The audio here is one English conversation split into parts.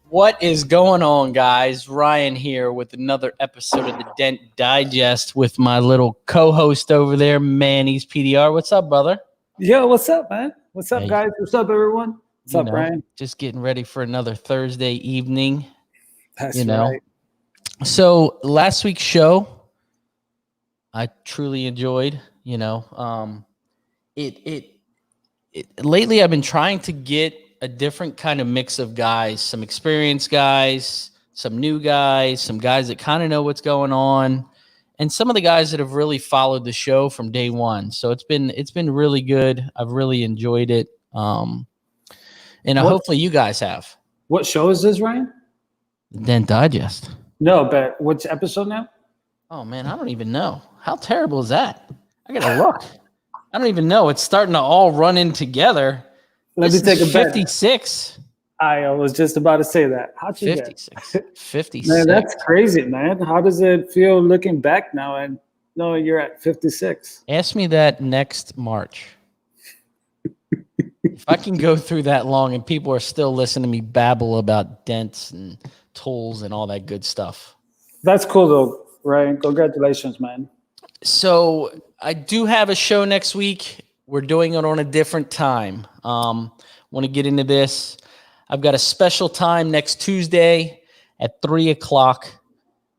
What is going on, guys? Ryan here with another episode of the Dent Digest with my little co-host over there, Manny's PDR. What's up, brother? Yo, what's up, man? What's up, Hey. guys? What's up, everyone? What's up, Ryan? Just getting ready for another Thursday evening. That's right. So last week's show, I truly enjoyed. Lately I've been trying to get a different kind of mix of guys, some experienced guys, some new guys, some guys that kind of know what's going on, and some of the guys that have really followed the show from day one. So it's been really good. I've really enjoyed it. Hopefully you guys have. What show is this, Ryan? Dent Digest. No, but which episode now? Oh man, I don't even know. How terrible is that? I gotta look. I don't even know. It's starting to all run in together. Let me take a bet. 56. I was just about to say that. How'd you 56. 56. Man, that's crazy, man. How does it feel looking back now and knowing you're at 56? Ask me that next March. If I can go through that long and people are still listening to me babble about dents and tools and all that good stuff. That's cool, though, Ryan. Congratulations, man. So I do have a show next week. We're doing it on a different time. Want to get into this. I've got a special time next Tuesday at 3:00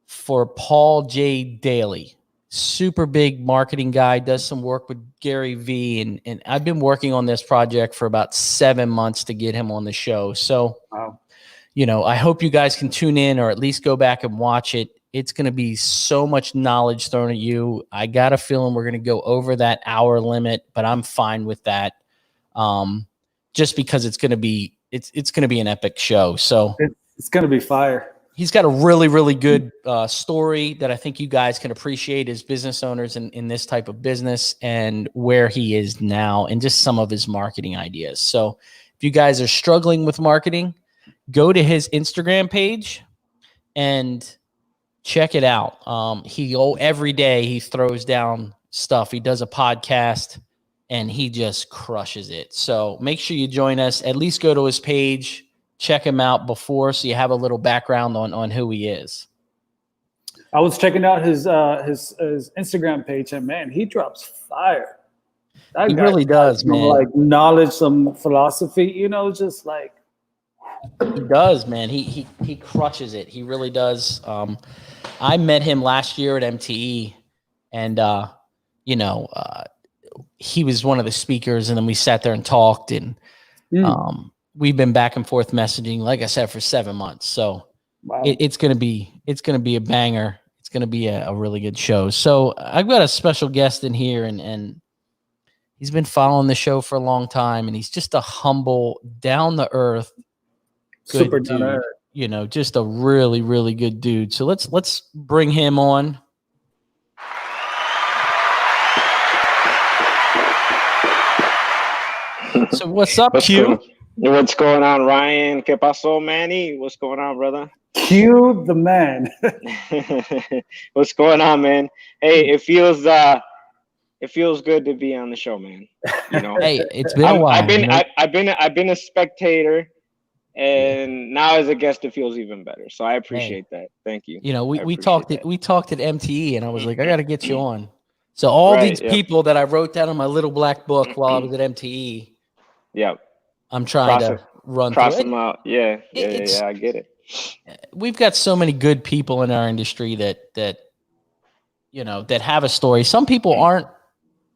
for Paul J. Daly. Super big marketing guy, does some work with Gary V. And I've been working on this project for about 7 months to get him on the show. So, wow. I hope you guys can tune in or at least go back and watch it. It's going to be so much knowledge thrown at you. I got a feeling we're going to go over that hour limit, but I'm fine with that. Just because it's going to be an epic show. So it's going to be fire. He's got a really, really good story that I think you guys can appreciate as business owners in this type of business and where he is now and just some of his marketing ideas. So if you guys are struggling with marketing, go to his Instagram page and check it out. Every day he throws down stuff. He does a podcast and he just crushes it. So make sure you join us. At least go to his page, check him out before, so you have a little background on who he is. I was checking out his Instagram page, and man, he drops fire. He really does, man. Like knowledge, some philosophy, just like he does, man. He crushes it. He really does. I met him last year at MTE, and he was one of the speakers, and then we sat there and talked, and we've been back and forth messaging, like I said, for 7 months. So wow. It's gonna be a banger. It's gonna be a really good show. So I've got a special guest in here, and he's been following the show for a long time, and he's just a humble, down the earth, super down to earth. Just a really, really good dude. So let's bring him on. So what's up, Q? What's going on, Ryan? ¿Qué pasó, Manny? What's going on, brother? Q the man. What's going on, man? Hey, it feels good to be on the show, man. Hey, it's been a while. I've been a spectator, and now as a guest, it feels even better. So I appreciate that. Thank you. We talked at MTE, and I was like, I got to get you on. So all these people that I wrote down in my little black book while I was at MTE. Yep. I'm trying to cross them out. Yeah, I get it. We've got so many good people in our industry that have a story. Some people aren't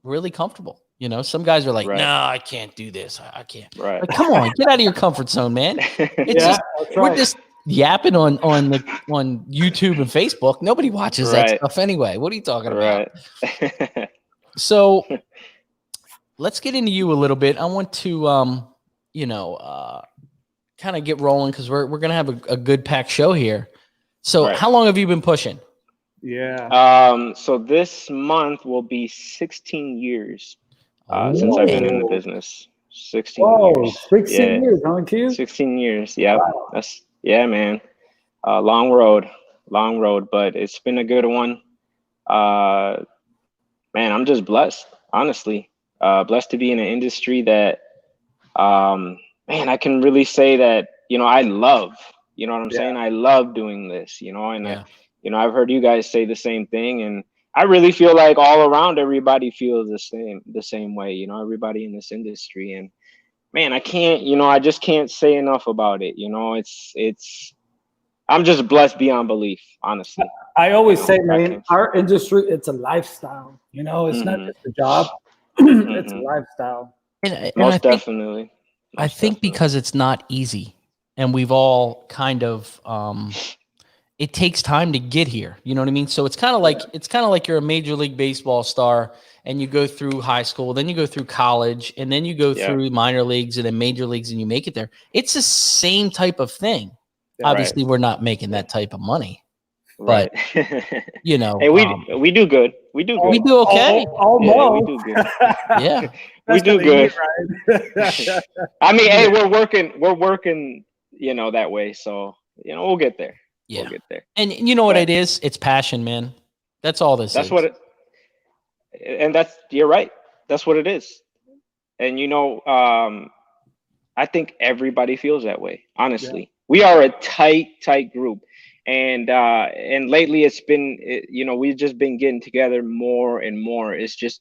really comfortable. Some guys are like, no, I can't do this. I can't. Right. Like, come on, get out of your comfort zone, man. We're just yapping on YouTube and Facebook. Nobody watches that stuff anyway. What are you talking about? Right. So let's get into you a little bit. I want to kind of get rolling because we're gonna have a good packed show here. So how long have you been pushing? Yeah. So this month will be 16 years since I've been in the business. 16 years. 16 years, huh, Q? 16 years. Yeah. Wow. Man. Long road, but it's been a good one. Man, I'm just blessed, honestly. Blessed to be in an industry that, man, I can really say that, I love. You know what I'm saying? I love doing this, you know, and I've heard you guys say the same thing, and I really feel like all around everybody feels the same way, you know, everybody in this industry. And man, I just can't say enough about it. You know, I'm just blessed beyond belief, honestly. I always say, man, our industry, it's a lifestyle. You know, it's not just a job. It's a lifestyle. And Most definitely. I think because it's not easy, and we've all kind of it takes time to get here. You know what I mean? So it's kind of like you're a Major League Baseball star, and you go through high school, then you go through college, and then you go through minor leagues and then major leagues, and you make it there. It's the same type of thing. Obviously, we're not making that type of money, but you know, hey, we do good. We do good. We do okay. We do good. Yeah, we do good. I mean, hey, we're working, you know, that way. So, you know, we'll get there. Yeah. We'll get there. And you know what it is? It's passion, man. That's all this is. That's what it, and you're right. That's what it is. And, you know, I think everybody feels that way, honestly. Yeah. We are a tight group. And lately it's been, you know, we've just been getting together more and more. It's just,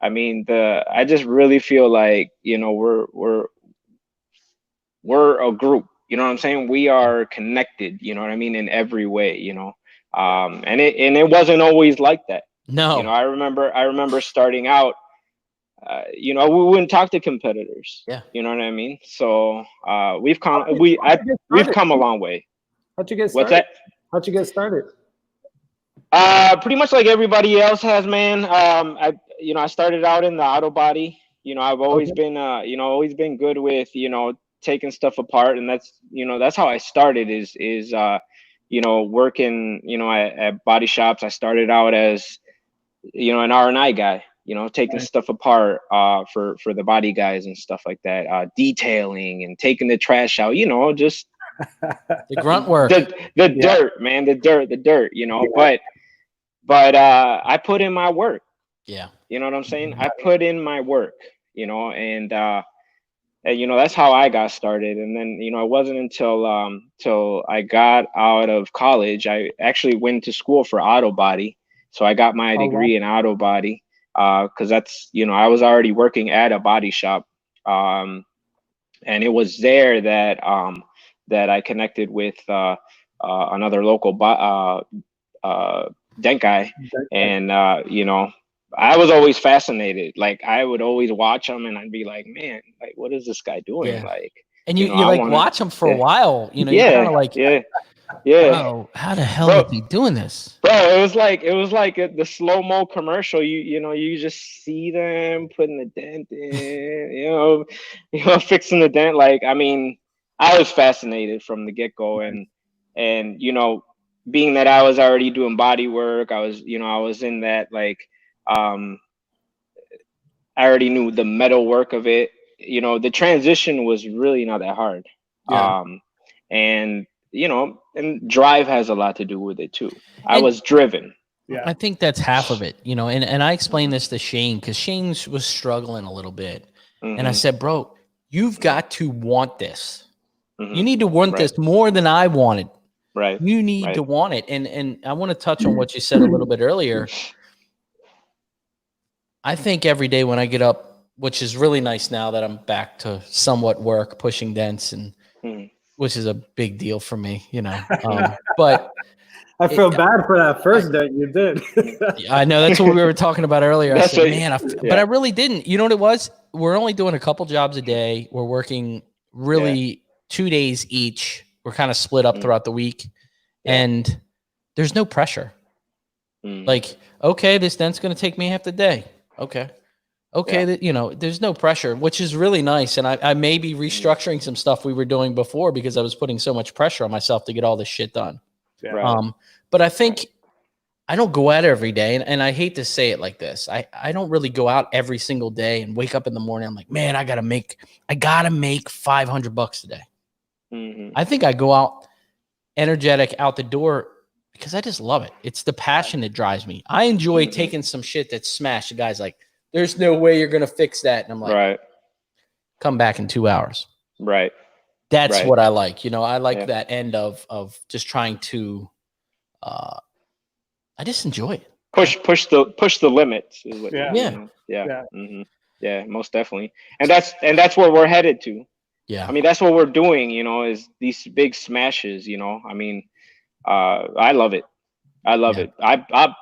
I mean, I just really feel like, you know, we're a group. You know what I'm saying? We are connected, you know what I mean, in every way, you know. And it wasn't always like that. No. You know, I remember starting out, you know, we wouldn't talk to competitors. Yeah. You know what I mean? So we've come a long way. How'd you get started? What's that? How'd you get started? Pretty much like everybody else has, man. I started out in the auto body. You know, I've always been, always been good with, you know, taking stuff apart, and that's how I started. Is working, you know, at body shops. I started out as, you know, an R&I guy. You know, taking stuff apart for the body guys and stuff like that. Detailing and taking the trash out. You know, just the grunt work. The dirt, man. The dirt. You know, but I put in my work. Yeah. You know what I'm saying? I put in my work. You know, and you know, that's how I got started. And then, you know, it wasn't until till I got out of college, I actually went to school for auto body. So I got my degree in auto body, because that's, you know, I was already working at a body shop, and it was there that that I connected with another local dent guy, and you know, I was always fascinated. Like, I would always watch him, and I'd be like, man, like, what is this guy doing? Yeah. Like, and you like watch him for a while, you know, you're kind of like, oh, how the hell is he doing this? Bro, it was like the slow-mo commercial. You know, you just see them putting the dent in, you know, fixing the dent. Like, I mean, I was fascinated from the get-go, and you know, being that I was already doing body work, I was in that, like, I already knew the metal work of it. You know, the transition was really not that hard. Yeah. And you know, and drive has a lot to do with it too. I was driven. Yeah. I think that's half of it, you know, and I explained this to Shane, because Shane was struggling a little bit. And I said, bro, you've got to want this. You need to want this more than I wanted. Right. You need to want it. And I want to touch on what you said a little bit earlier. I think every day when I get up, which is really nice now that I'm back to somewhat work, pushing dents, and which is a big deal for me, you know. But I feel bad for that first dent you did. I know, that's what we were talking about earlier. I said, man, but I really didn't. You know what it was? We're only doing a couple jobs a day. We're working really 2 days each. We're kind of split up throughout the week, and there's no pressure. Like, okay, this dent's going to take me half the day. Okay. You know, there's no pressure, which is really nice. And I may be restructuring some stuff we were doing before, because I was putting so much pressure on myself to get all this shit done. Yeah. But I think I don't go out every day, and I hate to say it like this. I don't really go out every single day and wake up in the morning. I'm like, man, I gotta make $500 today. I think I go out energetic out the door because I just love it. It's the passion that drives me. I enjoy taking some shit that's smashed. The guy's like, there's no way you're going to fix that. And I'm like, come back in 2 hours. Right. That's what I like. You know, I like Yeah. that end of just trying to. I just enjoy it. Push the limits is what. Yeah. You know? Yeah. Mm-hmm. Yeah, most definitely. And that's where we're headed to. Yeah. I mean, that's what we're doing. You know, is these big smashes. You know, I mean, I love it. I love it. I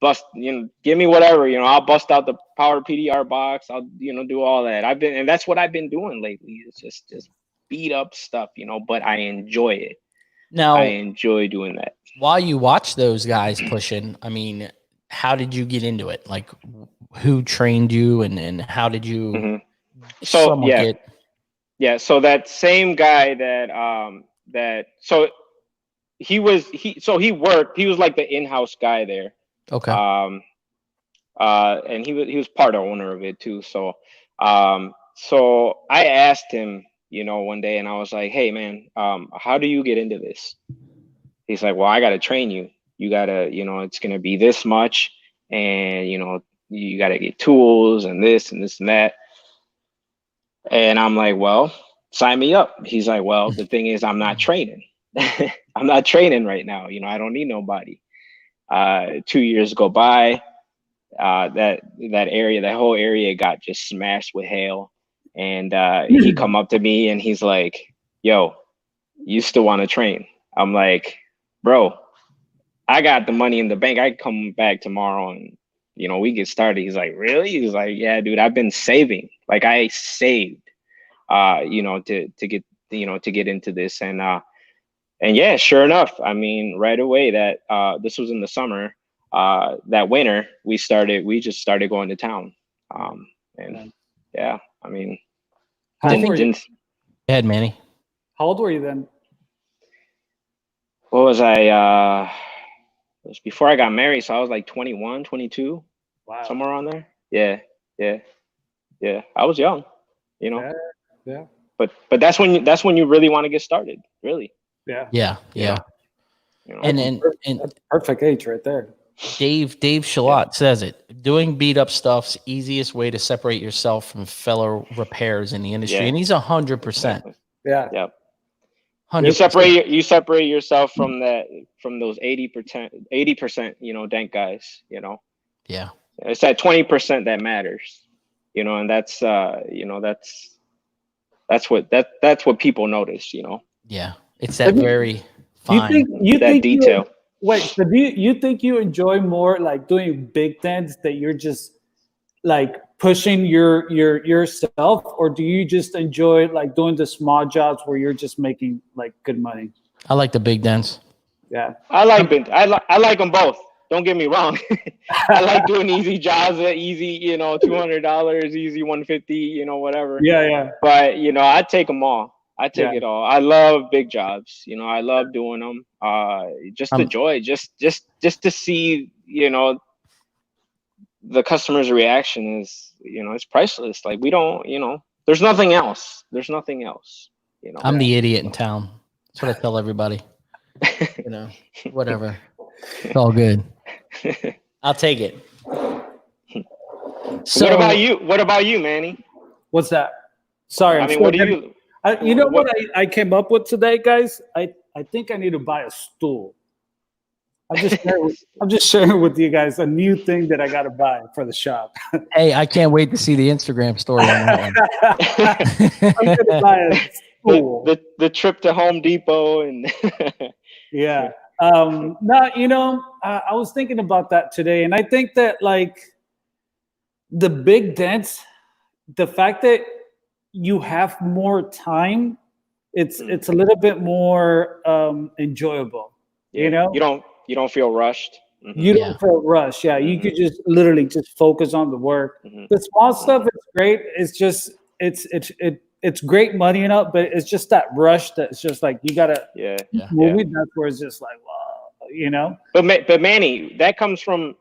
bust, you know, give me whatever, you know, I'll bust out the power PDR box. I'll, you know, do all that. And that's what I've been doing lately. It's just beat up stuff, you know, but I enjoy it. Now, I enjoy doing that. While you watch those guys pushing, I mean, how did you get into it? Like, who trained you, and how did you? So so that same guy he worked. He was like the in-house guy there. Okay. And he was part owner of it too. So so I asked him, you know, one day, and I was like, hey man, how do you get into this? He's like, well, I got to train you. You got to, you know, it's going to be this much, and, you know, you got to get tools and this and this and that. And I'm like, well, sign me up. He's like, well, the thing is, I'm not training. I'm not training right now. You know, I don't need nobody. 2 years go by. That whole area got just smashed with hail. And he come up to me and he's like, yo, you still want to train? I'm like, bro, I got the money in the bank. I can come back tomorrow and, you know, we get started. He's like, really? He's like, yeah, dude, I've been saving. Like I saved, you know, to get, you know, to get into this. And yeah, sure enough, I mean, right away that this was in the summer, that winter, we just started going to town. And yeah, I mean, How old were you? Go ahead, Manny. How old were you then? What was I? It was before I got married, so I was like 21, 22, Wow. somewhere around there. Yeah. I was young, you know. Yeah. But that's when you really want to get started, really. Yeah. You know? And That's perfect age right there. Dave Shutt says it. Doing beat up stuff's easiest way to separate yourself from fellow repairs in the industry, and he's 100%. Yeah. Yep. 100%. You separate yourself from those 80%, you know, dent guys, you know. Yeah. It's that 20% that matters, you know, and that's you know, that's what people notice, you know. Yeah. It's that very fine that detail. So do you think you enjoy more like doing big dents that you're just like pushing yourself, or do you just enjoy like doing the small jobs where you're just making like good money? I like the big dents. Yeah. I like them both. Don't get me wrong. I like doing easy jobs, easy, you know, $200, easy 150, you know, whatever. Yeah. But, you know, I take them all. I take it all. I love big jobs. You know, I love doing them. Just the joy, just to see, you know, the customer's reaction is, you know, it's priceless. Like we don't, you know, there's nothing else. There's nothing else. You know, I'm the idiot in town. That's what I tell everybody. You know, whatever. It's all good. I'll take it. So what about you, Manny? What's that? Sorry. I mean, what do you? You know what I came up with today, guys? I think I need to buy a stool. I'm just sharing with you guys a new thing that I got to buy for the shop. Hey, I can't wait to see the Instagram story on that one. I'm gonna buy a stool. The trip to Home Depot and yeah. No, you know, I was thinking about that today, and I think that like the big dents, the fact that you have more time, it's a little bit more enjoyable. Yeah. You know, you don't feel rushed. Mm-hmm. You don't feel rushed. Yeah, you could just literally just focus on the work. Mm-hmm. The small stuff is great. It's just it's great money and up, but it's just that rush that's just like you gotta move it. That's where it's just like wow, you know. But Manny, that comes from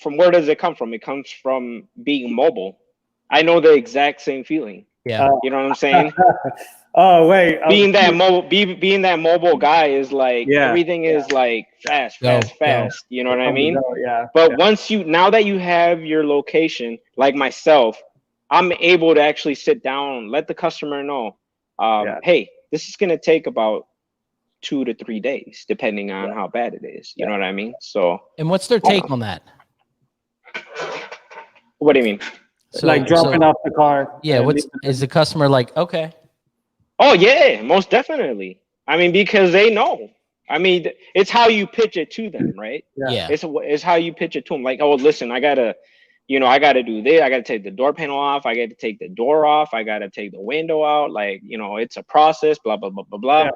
where does it come from? It comes from being mobile. I know the exact same feeling. Yeah, you know what I'm saying. Oh wait, being that mobile guy is like everything is like fast. You know what I mean? But once now that you have your location, like myself, I'm able to actually sit down, let the customer know, hey, this is going to take about 2 to 3 days, depending on how bad it is. You know what I mean? So. And what's their take on that? What do you mean? So, like dropping off the car. Yeah. Is the customer like, okay? Oh yeah, most definitely. I mean, because they know. I mean, it's how you pitch it to them, right? Yeah. It's how you pitch it to them. Like, oh, listen, I gotta do this. I gotta take the door panel off. I got to take the door off. I gotta take the window out. Like, it's a process. Blah blah blah blah blah. Yeah.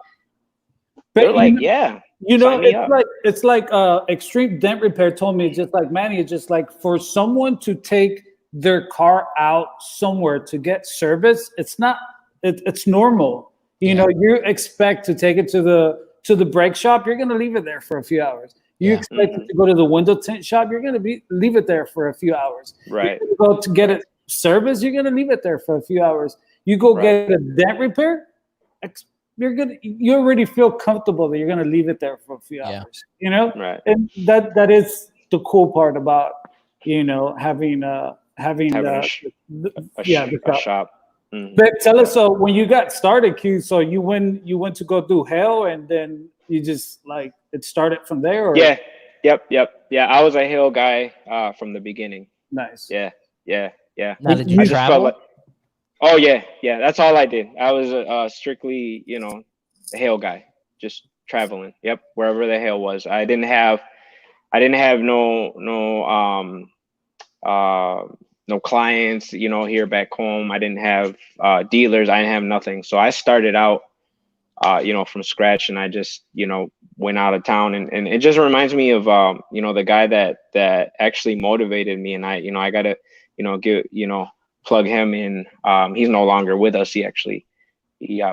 They're like, yeah. It's like Extreme Dent Repair told me, just like Manny, it's just like for someone to take their car out somewhere to get service, it's normal. You expect to take it to the brake shop, you're gonna leave it there for a few hours. You expect it to go to the window tint shop, you're gonna leave it there for a few hours. Right. You go to get it service, you're gonna leave it there for a few hours. You go get a dent repair, you already feel comfortable that you're gonna leave it there for a few hours. Right. And that is the cool part about having a shop. Mm-hmm. But tell us, so when you got started, Q, so you went to go do hail, and then you just like it started from there? Or? Yeah. Yep. Yeah, I was a hail guy from the beginning. Nice. Yeah. Now, did you travel? Oh yeah. That's all I did. I was strictly, a hail guy, just traveling. Yep, wherever the hail was. I didn't have no clients, here back home. I didn't have dealers. I didn't have nothing. So I started out, from scratch, and I just, went out of town. And it just reminds me of, the guy that actually motivated me. And I got to, plug him in. He's no longer with us. He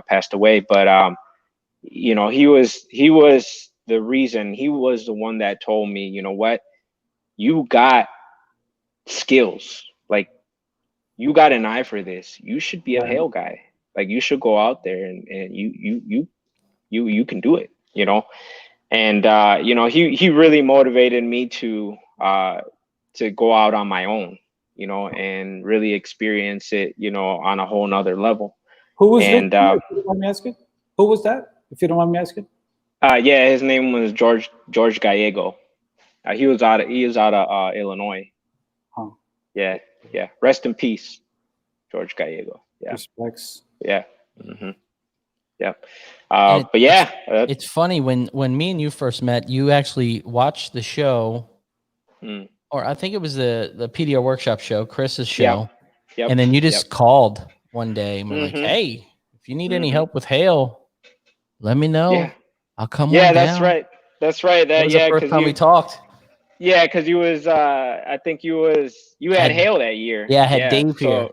passed away. But, he was the reason. He was the one that told me, you know what, you got skills. Like, you got an eye for this. You should be a hail guy. Like, you should go out there and you can do it, And he really motivated me to go out on my own, and really experience it, on a whole nother level. Who was if you don't mind me asking? Who was that? If you don't mind me asking? Yeah, his name was George Gallego. He was out of Illinois. Huh. Yeah. Rest in peace, George Gallego. Yeah. Respects. Yeah. Mm-hmm. Yeah. But yeah, it's funny when me and you first met, you actually watched the show, or I think it was the PDR workshop show, Chris's show. Yep. And then you just called one day and were like, hey, if you need any help with hail, let me know. Yeah. I'll come on down. That's right. That was the first time we talked. Yeah, because you was I think you had hail that year. Yeah, I had Dave here.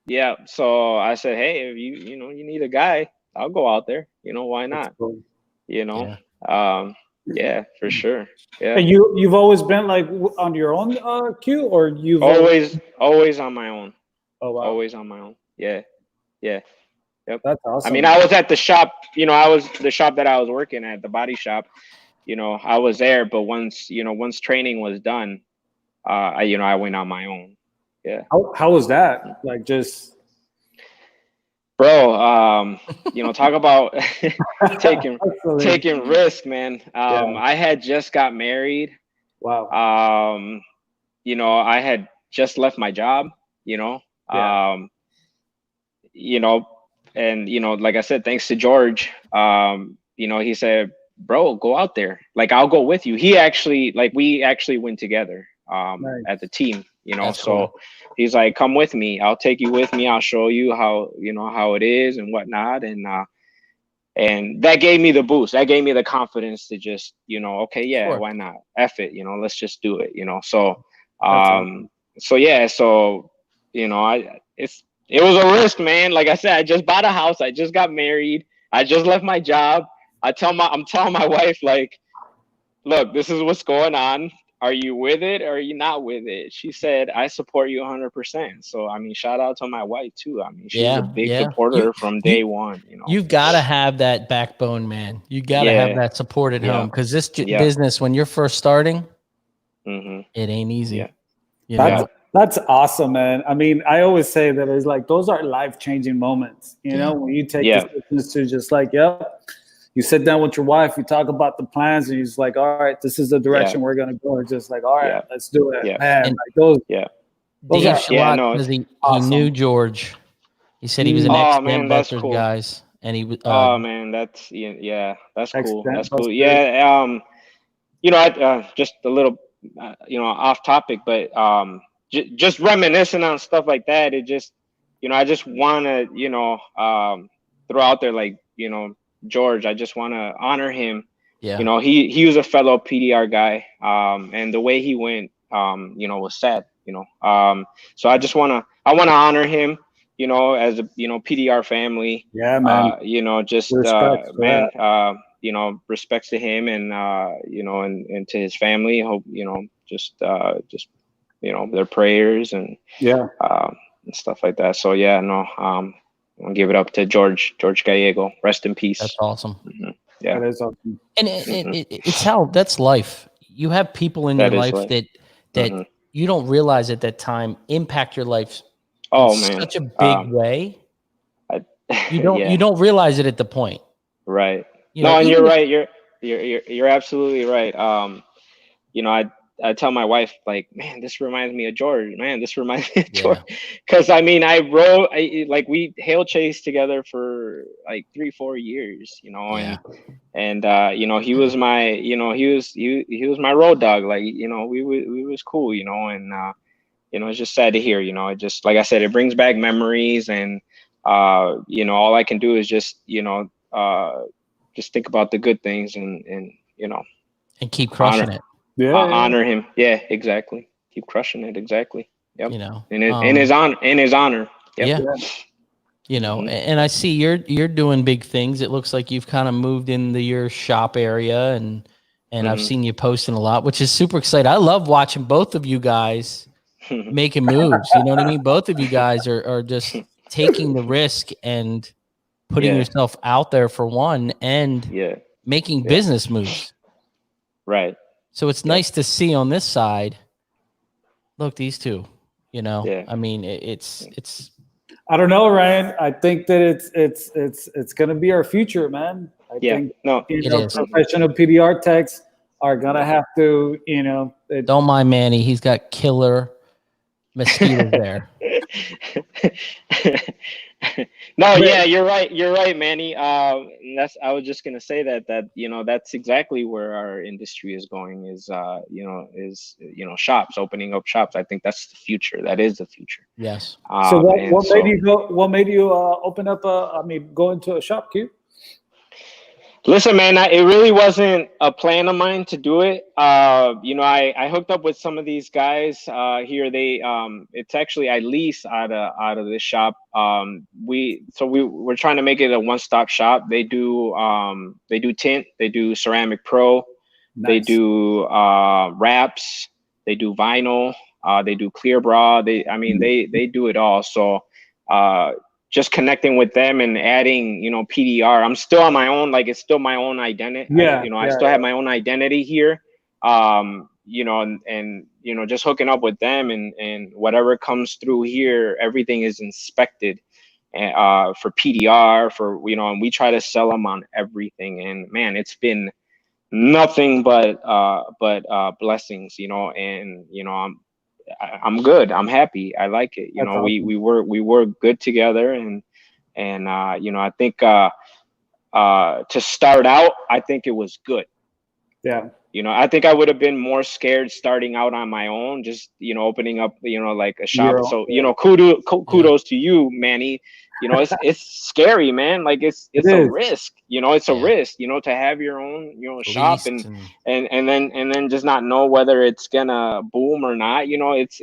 Yeah. So I said, hey, if you need a guy, I'll go out there. Why not? Cool. Yeah, for sure. Yeah. And you've always been like on your own, Q, or you've always on my own. Oh wow. Always on my own. Yeah. Yep. That's awesome. I mean, I was at the shop, I was the shop that I was working at, the body shop, I was there, but once training was done, I went on my own. Yeah. How was that? Like, just, bro, talk about taking risk, man. I had just got married. Wow. I had just left my job, and like I said, thanks to George, he said, bro, go out there. Like, I'll go with you. We actually went together nice. At the team, That's so cool. He's like, come with me. I'll take you with me. I'll show you how it is and whatnot. And that gave me the boost. That gave me the confidence to just, okay, yeah, sure. Why not? F it, let's just do it, So, awesome. it was a risk, man. Like I said, I just bought a house. I just got married. I just left my job. I'm telling my wife, like, look, this is what's going on. Are you with it or are you not with it? She said, I support you 100%. So, I mean, shout out to my wife too. I mean, she's a big supporter from day one. You've got to have that backbone, man. You got to have that support at home, because this business, when you're first starting, it ain't easy. Yeah. That's awesome, man. I mean, I always say that it's like those are life-changing moments. You know, when you take this business to just like, yep, you sit down with your wife, you talk about the plans, and you're just like, all right, this is the direction we're gonna go. It's just like, all right, let's do it, man. And like those Dave are Shutt says he knew George. He said he was an ex-Dent Busters guys, and he was. Oh man, that's that's cool. That's cool. Yeah, you know, I just a little, you know, off topic, but just reminiscing on stuff like that. It just, you know, I just want to, you know, throw out there, like, you know, George. I just want to honor him. Yeah. You know, he was a fellow PDR guy, and the way he went, you know, was sad. You know, so I want to honor him. You know, as a, you know, PDR family. Yeah, man. You know, just man. You know, respects to him and you know, and to his family. Hope, you know, just you know, their prayers and and stuff like that. So yeah, no, I'll give it up to George Gallego. Rest in peace. That's awesome. Mm-hmm. Yeah, that is awesome. And it's how that's life. You have people in your life that you don't realize at that time impact your life. Oh in man, such a big way. You don't realize it at the point. Right. You know, and you're right. You're absolutely right. You know, I tell my wife, like, man, this reminds me of George. Man, this reminds me of George. Because I mean, like we hail chased together for like 3-4 years. You know, and you know, he was my, you know, he was my road dog. Like, you know, we was cool. You know, and you know, it's just sad to hear. You know, it just, like I said, it brings back memories, and you know, all I can do is just, you know, just think about the good things and you know, and keep crushing it. Honor him. Yeah, exactly. Keep crushing it. Exactly. Yep. You know, in his honor. Yep. Yeah. You know, and I see you're doing big things. It looks like you've kind of moved into your shop area, and I've seen you posting a lot, which is super exciting. I love watching both of you guys making moves. You know what I mean? Both of you guys are just taking the risk and putting yourself out there for one, and making business moves. Right. So it's nice to see on this side. Look, these two. You know, I mean, it's. I don't know, Ryan. I think that it's going to be our future, man. I think you know, professional PDR techs are going to have to, you know. Don't mind Manny. He's got killer mosquitoes there. No, yeah, you're right, Manny. I was just gonna say that you know, that's exactly where our industry is going, is you know, shops, opening up shops. I think that's the future. That is the future. Yes. So what made you open up go into a shop, Q? Listen, man, it really wasn't a plan of mine to do it. You know, I hooked up with some of these guys here. They it's actually, I lease out of this shop. We're trying to make it a one-stop shop. They do tint, they do ceramic pro, they do wraps, they do vinyl, they do clear bra. They do it all. So just connecting with them and adding, you know, PDR. I'm still on my own, like it's still my own identity. I still have my own identity here. You know, and you know, just hooking up with them, and whatever comes through here, everything is inspected for PDR, for, you know, and we try to sell them on everything. And man, it's been nothing but blessings, you know, and you know, I'm good. I'm happy. I like it. You know, awesome. we work good together, and you know, I think to start out, I think it was good. Yeah. You know, I think I would have been more scared starting out on my own, just, you know, opening up, you know, like a shop. So, you know, kudos to you, Manny. You know, it's scary, man. Like it's a risk, you know, it's a risk, you know, to have your own, you know, shop and then just not know whether it's gonna boom or not. You know, it's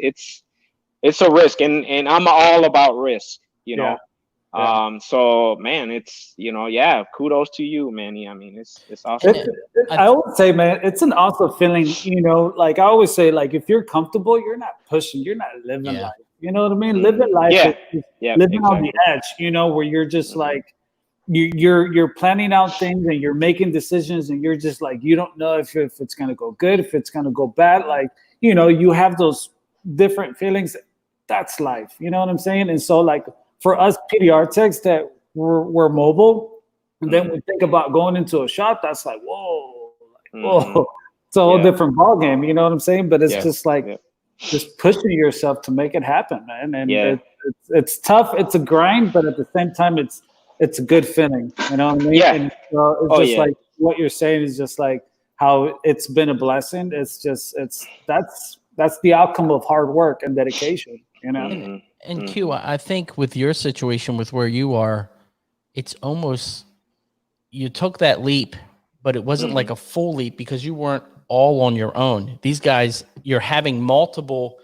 a risk, and I'm all about risk, you know. So man, it's, you know, kudos to you, Manny. I mean, it's awesome. I always say, man, it's an awesome feeling, you know, like I always say, like, if you're comfortable, you're not pushing, you're not living life. You know what I mean? Living life, living on the edge, you know, where you're just like, you're planning out things and you're making decisions, and you're just like, you don't know if it's gonna go good, if it's gonna go bad. Like, you know, you have those different feelings. That's life. You know what I'm saying? And so like for us PDR techs that we're mobile, and then we think about going into a shop, that's like, whoa, it's a whole different ballgame. You know what I'm saying? But it's just like just pushing yourself to make it happen, man. And it's tough. It's a grind, but at the same time, it's a good feeling. You know what I mean? Yeah. And it's just like what you're saying is just like how it's been a blessing. It's just that's the outcome of hard work and dedication. You know. And Q, I think with your situation, with where you are, it's almost you took that leap, but it wasn't like a full leap because you weren't all on your own. These guys, you're having multiple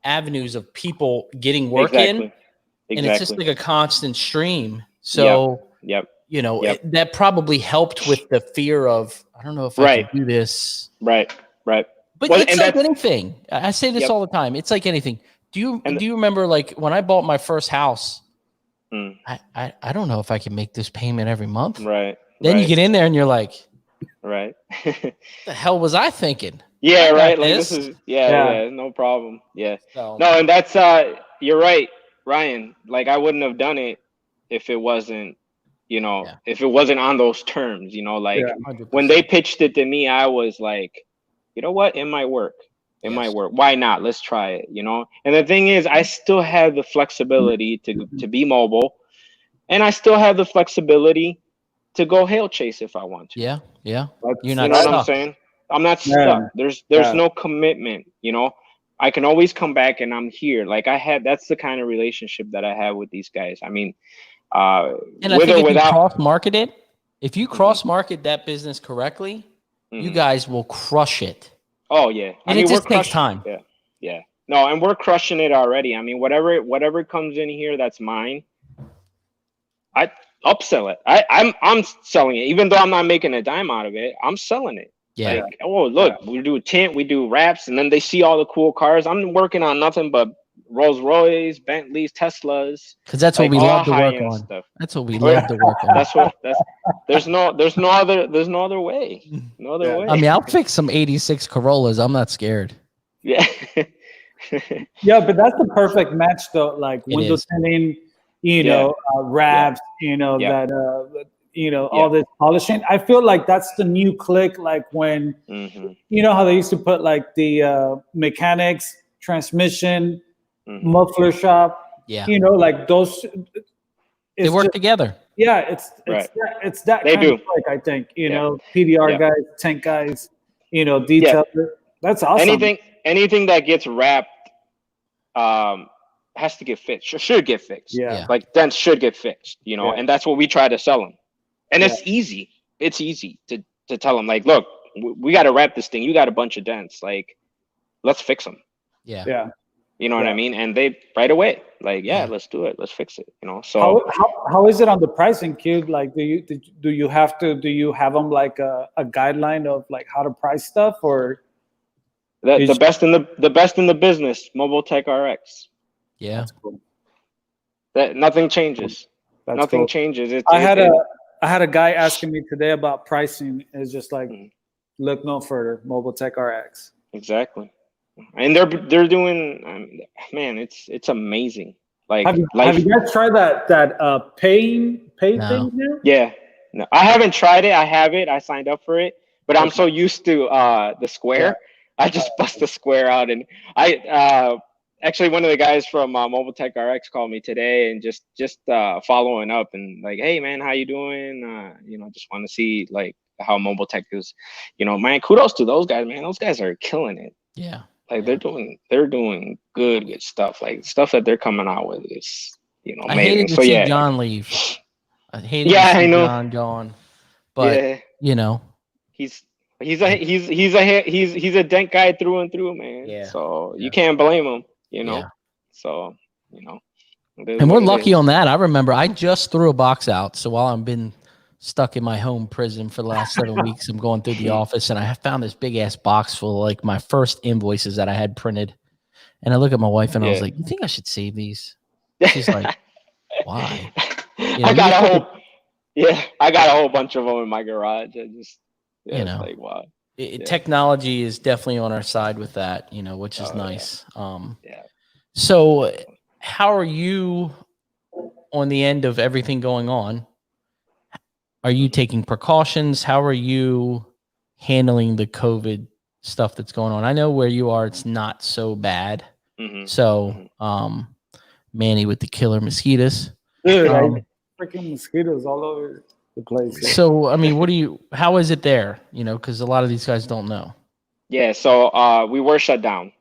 avenues of people getting work in, and it's just like a constant stream. So, you know, that probably helped with the fear of, I don't know if I can do this. Right. But it's like anything. I say this all the time. It's like anything. Do you remember like when I bought my first house, I don't know if I can make this payment every month. Right. Then you get in there and you're like, right. the hell was I thinking? Yeah, right. Like this is no problem. Yeah. So, no, and that's you're right, Ryan. Like I wouldn't have done it if it wasn't, you know, if it wasn't on those terms, you know, like when they pitched it to me, I was like, you know what, it might work. It might work. Why not? Let's try it, you know? And the thing is, I still have the flexibility to be mobile, and I still have the flexibility to go hail chase if I want to. Yeah. You're not you know what I'm saying? I'm not stuck. There's no commitment, you know? I can always come back and I'm here. Like that's the kind of relationship that I have with these guys. I mean, and I think if you cross-market it, if you cross-market that business correctly, you guys will crush it. Oh yeah, and it just takes time. Yeah. No, and we're crushing it already. I mean, whatever comes in here that's mine, I upsell it. I'm selling it, even though I'm not making a dime out of it. I'm selling it. Yeah. Like, oh look, we do tint, we do wraps, and then they see all the cool cars. I'm working on nothing but Rolls Royce, Bentleys, Teslas. Because that's what we love to work on. Stuff. That's what we love to work on. There's no other way. No other way. I mean, I'll fix some 86 Corollas. I'm not scared. Yeah. Yeah, but that's the perfect match though. Like window tinting, you know, wraps, you know, that you know, all this polishing. I feel like that's the new click. Like when you know how they used to put like the mechanics, transmission, muffler shop, you know, like those they work together. Yeah, it's that they kind do. of like I think, you know, PDR guys, tank guys, you know, detail. That's awesome. Anything that gets wrapped has to get fixed. Should get fixed. Yeah. Like dents should get fixed, you know, and that's what we try to sell them. And it's easy. It's easy to tell them like, look, we got to wrap this thing. You got a bunch of dents. Like, let's fix them. Yeah. You know what I mean? And they right away, like, let's do it. Let's fix it. You know. So how is it on the pricing, Cube? Like, do you have them like a guideline of like how to price stuff, or the best in the business, Mobile Tech RX. Yeah. That's cool. That nothing changes. Nothing changes. I had a guy asking me today about pricing. It's just like, look no further, Mobile Tech RX. Exactly. And they're doing, man, it's amazing. Like, have you guys tried that paint thing here? Yeah, no, I haven't tried it. I have it. I signed up for it, but I'm so used to the square. I just bust the square out, and I actually one of the guys from Mobile Tech RX called me today and just following up and like, hey man, how you doing? You know, just want to see like how Mobile Tech is. You know, man, kudos to those guys, man. Those guys are killing it. Yeah. Like they're doing good stuff. Like stuff that they're coming out with is, you know, amazing. I hated to see John leave. I hated to see John gone. But you know, he's a dent guy through and through, man. Yeah. So you can't blame him, you know. Yeah. So, you know. And we're lucky on that. I remember I just threw a box out. So while I've been stuck in my home prison for the last 7 weeks, I'm going through the office and I found this big ass box full of like my first invoices that I had printed. And I look at my wife and I was like, you think I should save these? She's like, why? You know, I got a whole bunch of them in my garage. I just, you know, like, wow. technology is definitely on our side with that, you know, which is nice. Yeah. So how are you on the end of everything going on? Are you taking precautions? How are you handling the COVID stuff that's going on? I know where you are, it's not so bad. So, Manny with the killer mosquitoes. Dude, freaking mosquitoes all over the place. So, I mean, how is it there? You know, because a lot of these guys don't know. Yeah. So we were shut down,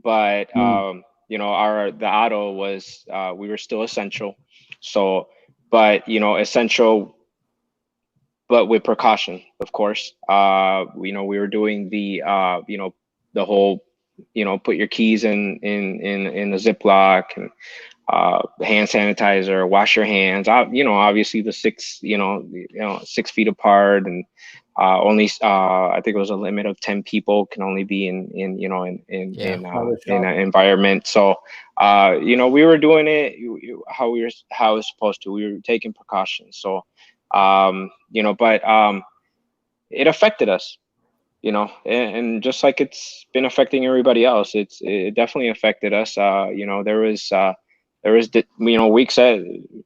but you know, the auto was we were still essential. So, but you know, essential, but with precaution, of course. You know, we were doing the you know, the whole, you know, put your keys in a Ziploc, and hand sanitizer, wash your hands. You know, obviously the 6 feet apart, and only I think it was a limit of 10 people can only be in an environment. So you know, we were doing it how it was supposed to. We were taking precautions. So you know, but it affected us, you know, and just like it's been affecting everybody else, it definitely affected us. You know, there was you know, weeks that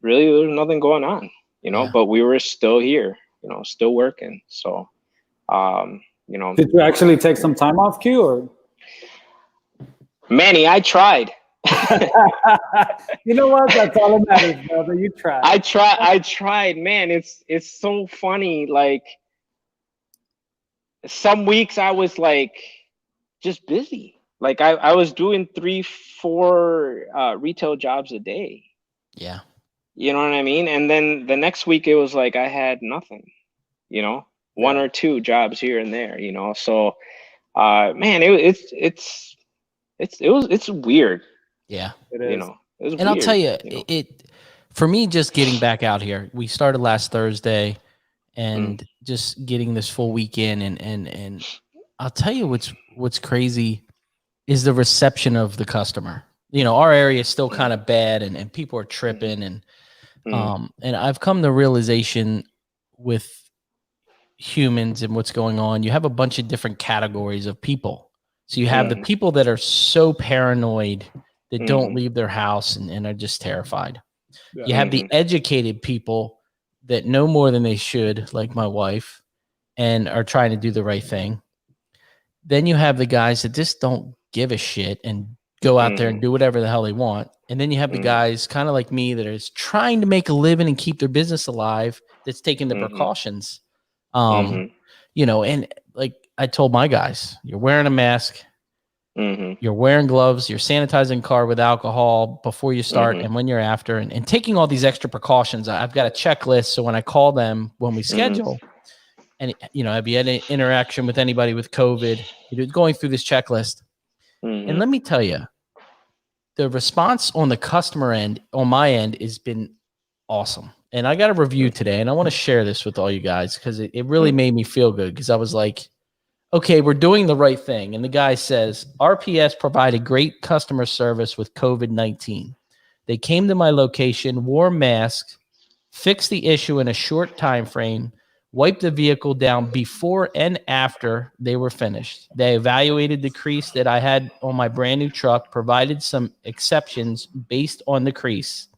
really there was nothing going on, you know, but we were still here, you know, still working. So you know, did you actually take some time off, Q, or? Manny, I tried. You know what? That's all that matters, brother. You tried. I tried, man. It's so funny. Like, some weeks I was like just busy. Like I was doing 3-4 retail jobs a day. Yeah. You know what I mean? And then the next week it was like I had nothing, you know, 1 or 2 jobs here and there, you know. So man, it's weird. Yeah. It is. You know, it was and weird, I'll tell you, you know? it for me, just getting back out here. We started last Thursday, and just getting this full weekend, and I'll tell you what's crazy is the reception of the customer. You know, our area is still kind of bad, and people are tripping, and I've come to realization with humans and what's going on. You have a bunch of different categories of people. So you have the people that are so paranoid that don't leave their house and are just terrified. Yeah. You have the educated people that know more than they should, like my wife, and are trying to do the right thing. Then you have the guys that just don't give a shit and go out there and do whatever the hell they want. And then you have the guys kind of like me that is trying to make a living and keep their business alive, that's taking the precautions. You know, and like I told my guys, you're wearing a mask, you're wearing gloves, you're sanitizing car with alcohol before you start and when you're after, and taking all these extra precautions. I've got a checklist. So when I call them, when we schedule, and, you know, have you had any interaction with anybody with COVID, you're going through this checklist. And let me tell you, the response on the customer end, on my end, has been awesome. And I got a review today, and I want to share this with all you guys because it really made me feel good, because I was like, okay, we're doing the right thing. And the guy says, RPS provided great customer service with COVID-19. They came to my location, wore masks, fixed the issue in a short time frame, wiped the vehicle down before and after they were finished. They evaluated the crease that I had on my brand new truck, provided some exceptions based on the crease.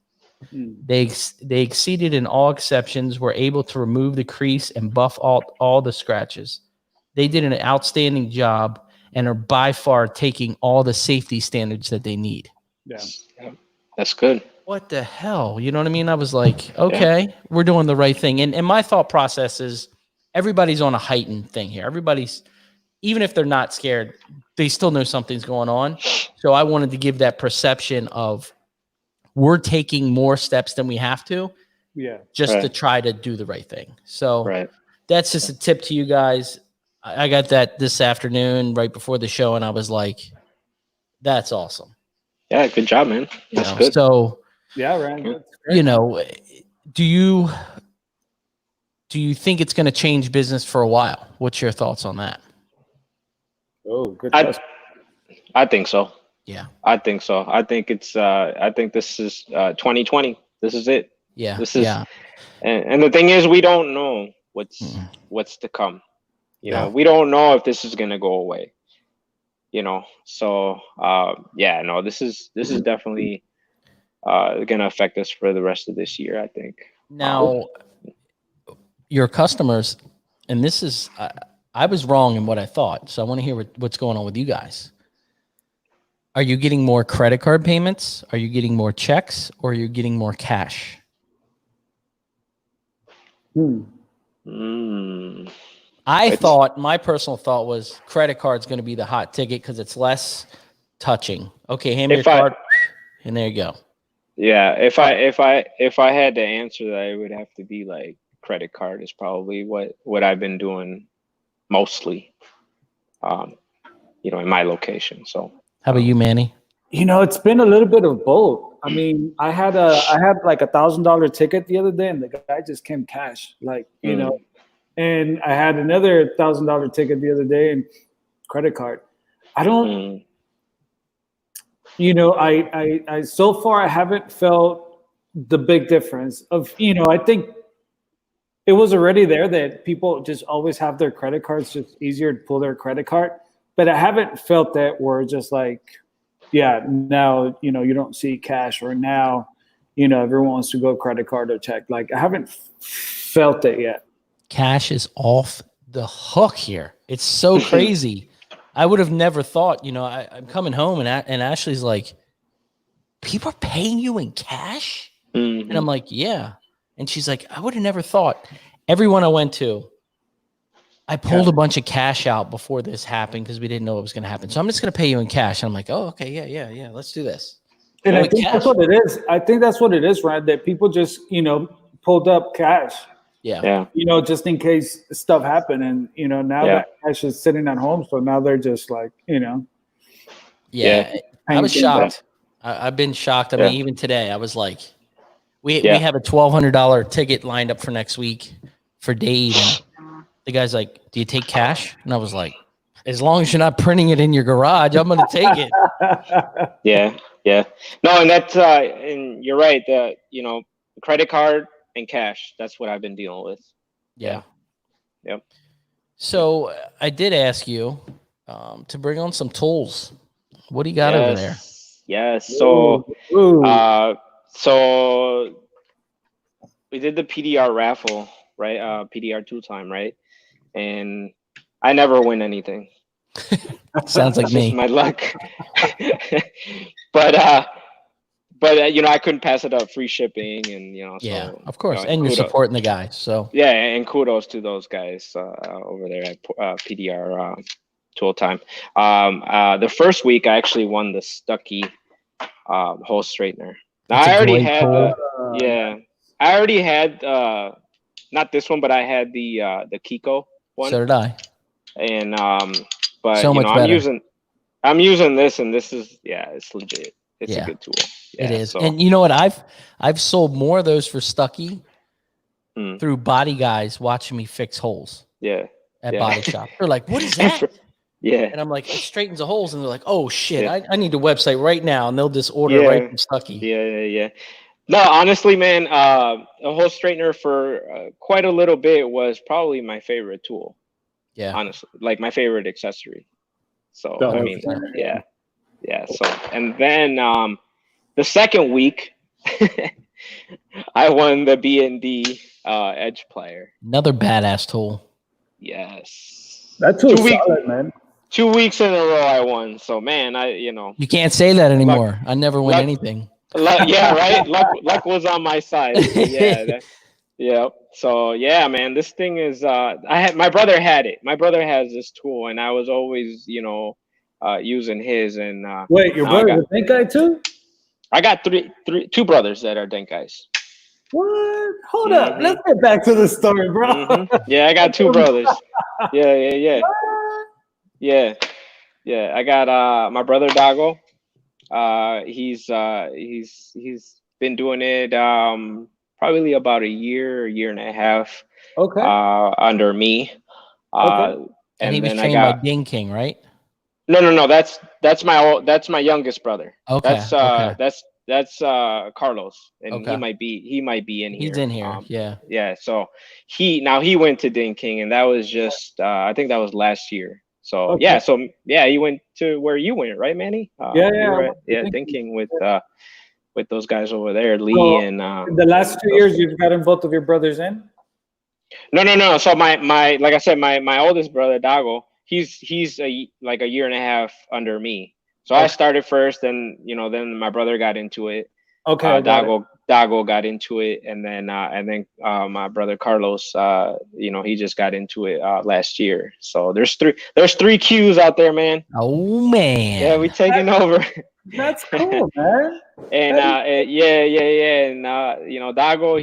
They exceeded in all exceptions, were able to remove the crease and buff all the scratches. They did an outstanding job and are by far taking all the safety standards that they need. Yeah. That's good. What the hell? You know what I mean? I was like, okay, we're doing the right thing. And my thought process is everybody's on a heightened thing here. Everybody's, even if they're not scared, they still know something's going on. So I wanted to give that perception of we're taking more steps than we have to, just to try to do the right thing. So that's just a tip to you guys. I got that this afternoon right before the show, and I was like, that's awesome. Yeah, good job, man. That's good. So yeah, Ryan, you know, do you think it's going to change business for a while? What's your thoughts on that? Oh, good question. I think so. Yeah, I think so. I think it's I think this is 2020. This is it. Yeah. This is and the thing is, we don't know what's to come. You know, we don't know if this is gonna go away. You know, so yeah, no, this is definitely gonna affect us for the rest of this year, I think. Now, your customers, and this is I was wrong in what I thought, so I want to hear what's going on with you guys. Are you getting more credit card payments? Are you getting more checks? Or are you getting more cash? I thought, my personal thought was credit card's going to be the hot ticket because it's less touching. Okay, hand me your card, and there you go. Yeah, if I had to answer that, it would have to be like credit card is probably what I've been doing mostly, you know, in my location. So how about you, Manny? You know, it's been a little bit of both. I mean, I had like $1,000 ticket the other day, and the guy just came cash, like, you know. And I had another $1,000 ticket the other day and credit card. I don't, you know, I so far I haven't felt the big difference of, you know, I think it was already there that people just always have their credit cards, just easier to pull their credit card. But I haven't felt that where just like, yeah, now, you know, you don't see cash, or now, you know, everyone wants to go credit card or check. Like, I haven't felt it yet. Cash is off the hook here. It's so crazy. I would have never thought, you know, I'm coming home and Ashley's like, people are paying you in cash? And I'm like, yeah. And she's like, I would have never thought. Everyone I went to, I pulled a bunch of cash out before this happened because we didn't know what was going to happen. So I'm just going to pay you in cash. And I'm like, oh, okay, yeah. Let's do this. And I think that's what it is. I think that's what it is, Ryan, that people just, you know, pulled up cash. Yeah. You know, just in case stuff happened. And, you know, now that cash is sitting at home. So now they're just like, you know. Yeah. I was shocked. I've been shocked. I mean, even today, I was like, we have a $1,200 ticket lined up for next week for Dave. And the guy's like, do you take cash? And I was like, as long as you're not printing it in your garage, I'm going to take it. Yeah. No, and that's, and you're right. You know, credit card and cash, that's what I've been dealing with. Yeah. Yep. So I did ask you to bring on some tools. What do you got over there? Yes. So, so we did the PDR raffle, right? PDR 2 time, right? And I never win anything. Sounds like me. My luck. But you know, I couldn't pass it up, free shipping, and you know. Yeah, so, of course, you know, and you're supporting the guy. So yeah, and kudos to those guys over there at PDR Tool Time. The first week, I actually won the Stucky hole straightener. Now I already had not this one, but I had the Kiko one. So did I. And but so you much know, better. I'm using this, and this is it's legit. It's a good tool. Yeah, it is. So. And you know what? I've sold more of those for Stucky through body guys watching me fix holes. At body shop. They're like, what is that? And I'm like, it straightens the holes. And they're like, oh shit, I need a website right now. And they'll just order right from Stucky. Yeah. No, honestly, man, a hole straightener for quite a little bit was probably my favorite tool. Yeah. Honestly, like my favorite accessory. So I mean, yeah. So, and then the second week, I won the B&D edge plier. Another badass tool. Yes. That tool's solid, man. 2 weeks in a row I won. So man, you can't say that anymore. I never win anything. Yeah, right. Luck was on my side. Yeah. So yeah, man, this thing is. My brother had it. My brother has this tool, and I was always, you know, using his. And wait, your brother a dent guy too? I got two brothers that are dent guys. What? Hold up. Let's get back to the story, bro. Yeah, I got two brothers. Yeah. I got my brother Dago. He's been doing it probably about a year and a half. Okay. Under me. And he was trained by Ding King, right? No. That's my youngest brother. Okay. that's Carlos, and Okay. he might be in here. He's in here. Yeah. Yeah. So he went to Dent King, and that was just I think that was last year. So Okay. yeah, he went to where you went, right, Manny? Yeah, you were yeah. Dent King with those guys over there, Lee So, and in the last 2 years, you've gotten both of your brothers in. No. So my like I said, my oldest brother Dago, he's like a year and a half under me. So I started first, and then my brother got into it. Okay, Dago got into it, and then my brother Carlos, he just got into it last year. So there's three Qs out there, man. Oh man. Yeah, we taking over. That's cool, man. And and Dago,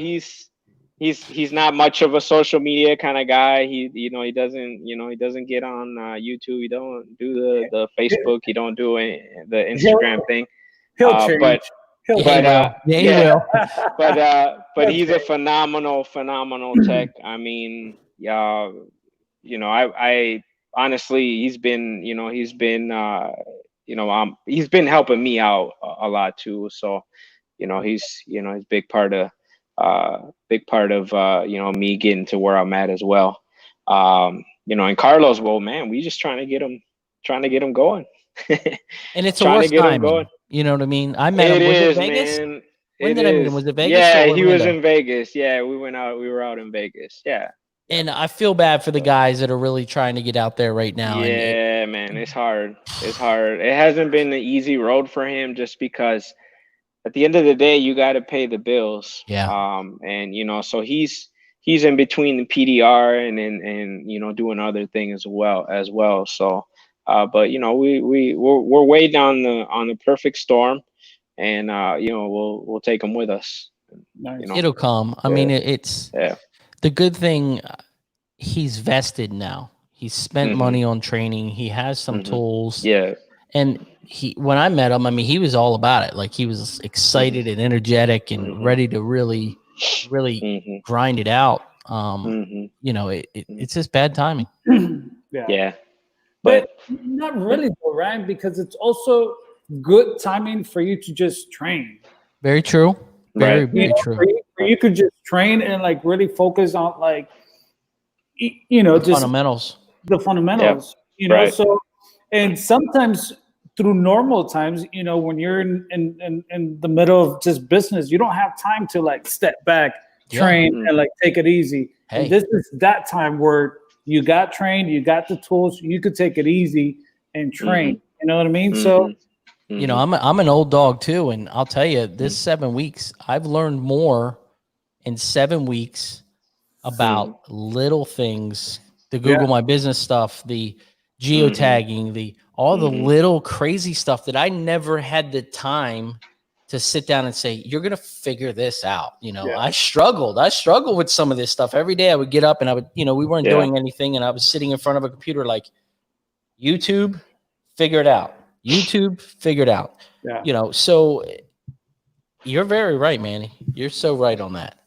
he's not much of a social media kind of guy. He doesn't get on YouTube. He don't do the Facebook. He don't do the Instagram thing. He'll change. He will. But he's a phenomenal tech. I mean, I honestly, he's been helping me out a lot too. So, he's big part of me getting to where I'm at as well. And Carlos, well, man, we just trying to get him going. And it's a worst time. You know what I mean? I met him. Was it Vegas? Man. When did I meet him? Was it Vegas? Yeah, he was in Vegas. Yeah, we were out in Vegas. Yeah. And I feel bad for the guys that are really trying to get out there right now. Yeah, man, it's hard. It's hard. It hasn't been an easy road for him, just because at the end of the day, you got to pay the bills. Yeah. And so he's in between the PDR and doing other things as well. So, but we're waiting on the perfect storm, and we'll take him with us. Nice. It'll come. I mean, it's the good thing. He's vested now. He's spent money on training. He has some tools. Yeah. And when I met him, I mean, he was all about it. Like, he was excited and energetic and ready to really grind it out. It's just bad timing. Yeah. But not really, though, Ryan, because it's also good timing for you to just train. Very true. Very true. For you could just train and like really focus on like, just fundamentals. The fundamentals. So, and sometimes through normal times, when you're in the middle of just business, you don't have time to like step back, train, and like take it easy. Hey. And this is that time where you got trained, you got the tools, you could take it easy and train. You know what I mean? So, I'm an old dog too, and I'll tell you, this 7 weeks, I've learned more in 7 weeks about little things, the Google My Business stuff, the geotagging, all the little crazy stuff that I never had the time to sit down and say, you're going to figure this out. I struggled with some of this stuff. Every day I would get up and I would, we weren't doing anything, and I was sitting in front of a computer like, YouTube, figure it out. YouTube, figure it out. Yeah. So you're very right, Manny. You're so right on that.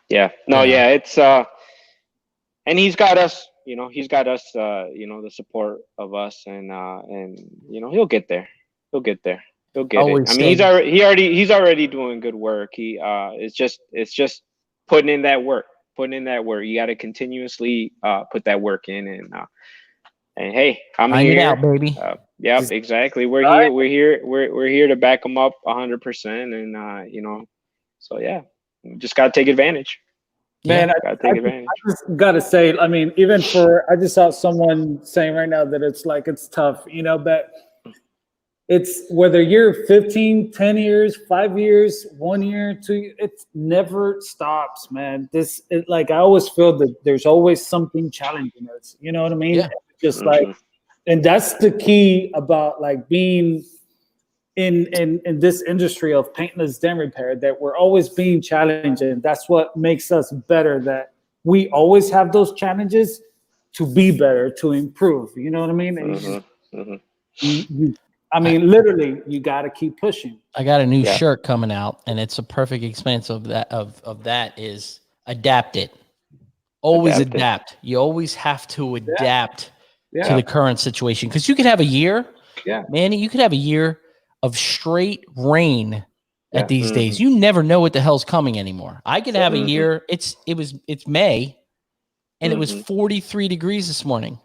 Yeah. No, it's and he's got us, the support of us, and he'll get there. He'll get it. I mean, he's already doing good work. It's just putting in that work. You got to continuously put that work in, and hey, I'm here. Out, baby. Yep, exactly. We're here to back them up 100%, and so yeah, just got to take advantage. Man, I just gotta say, I mean, I just saw someone saying right now that it's tough, but it's whether you're 15, 10 years, 5 years, 1 year, 2 years, it never stops, man. I always feel that there's always something challenging us. You know what I mean? Yeah. Just and that's the key about like being in this industry of paintless dent repair, that we're always being challenged, and that's what makes us better, that we always have those challenges to be better, to improve. You know what I mean? Literally, you got to keep pushing. I got a new shirt coming out, and it's a perfect expense of that is adapt it. Always adapt. You always have to adapt to the current situation, because you could have a year, Manny, you could have a year of straight rain at these days. You never know what the hell's coming anymore. I could have a year. It's May, and it was 43 degrees this morning.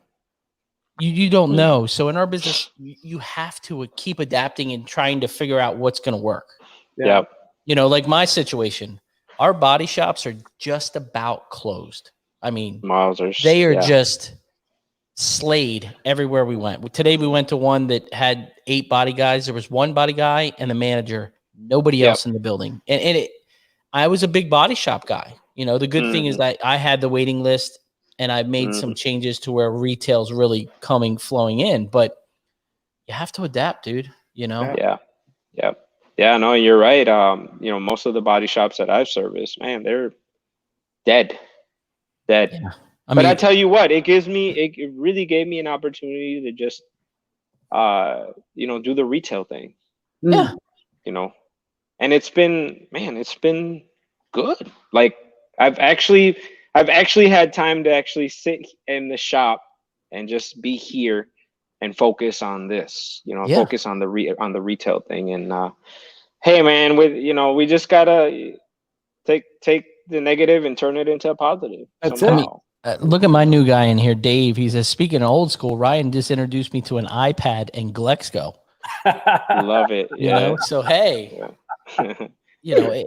You don't know. So in our business, you have to keep adapting and trying to figure out what's going to work. Yeah. You know, like my situation, our body shops are just about closed. I mean, Mausers, they are just slayed everywhere we went. Today we went to one that had 8 body guys. There was 1 body guy and the manager, nobody else in the building. And I was a big body shop guy. You know, the good thing is that I had the waiting list, and I've made some changes to where retail's really flowing in. But you have to adapt, dude. You know? Yeah, no, you're right. You know, most of the body shops that I've serviced, man, they're dead. Yeah. But I tell you what, it really gave me an opportunity to just, you know, do the retail thing. Yeah. You know, and it's been good. Like I've actually had time to actually sit in the shop and just be here and focus on this, you know, focus on the retail thing. And hey man, we just gotta take the negative and turn it into a positive. That's somehow. Look at my new guy in here, Dave. He says, speaking of old school, Ryan just introduced me to an iPad and Glexco. Love it. You know, so hey, you know,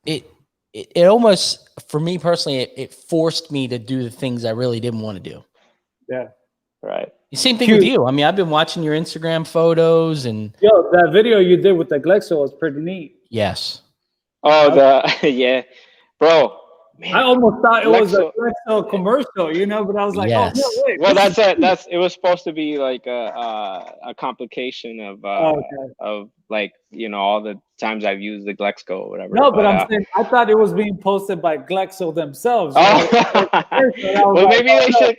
it almost, for me personally, it forced me to do the things I really didn't want to do. Yeah. Right. Same thing with you. I mean, I've been watching your Instagram photos and that video you did with the Glexo was pretty neat. Yes. Oh, yeah, bro. Man, I almost thought it was a Glexo commercial, you know, but I was like, oh no, wait. Well, it was supposed to be like a complication of like, you know, all the times I've used the Glexco or whatever. No, but I'm saying I thought it was being posted by Glexo themselves. Well, maybe they should.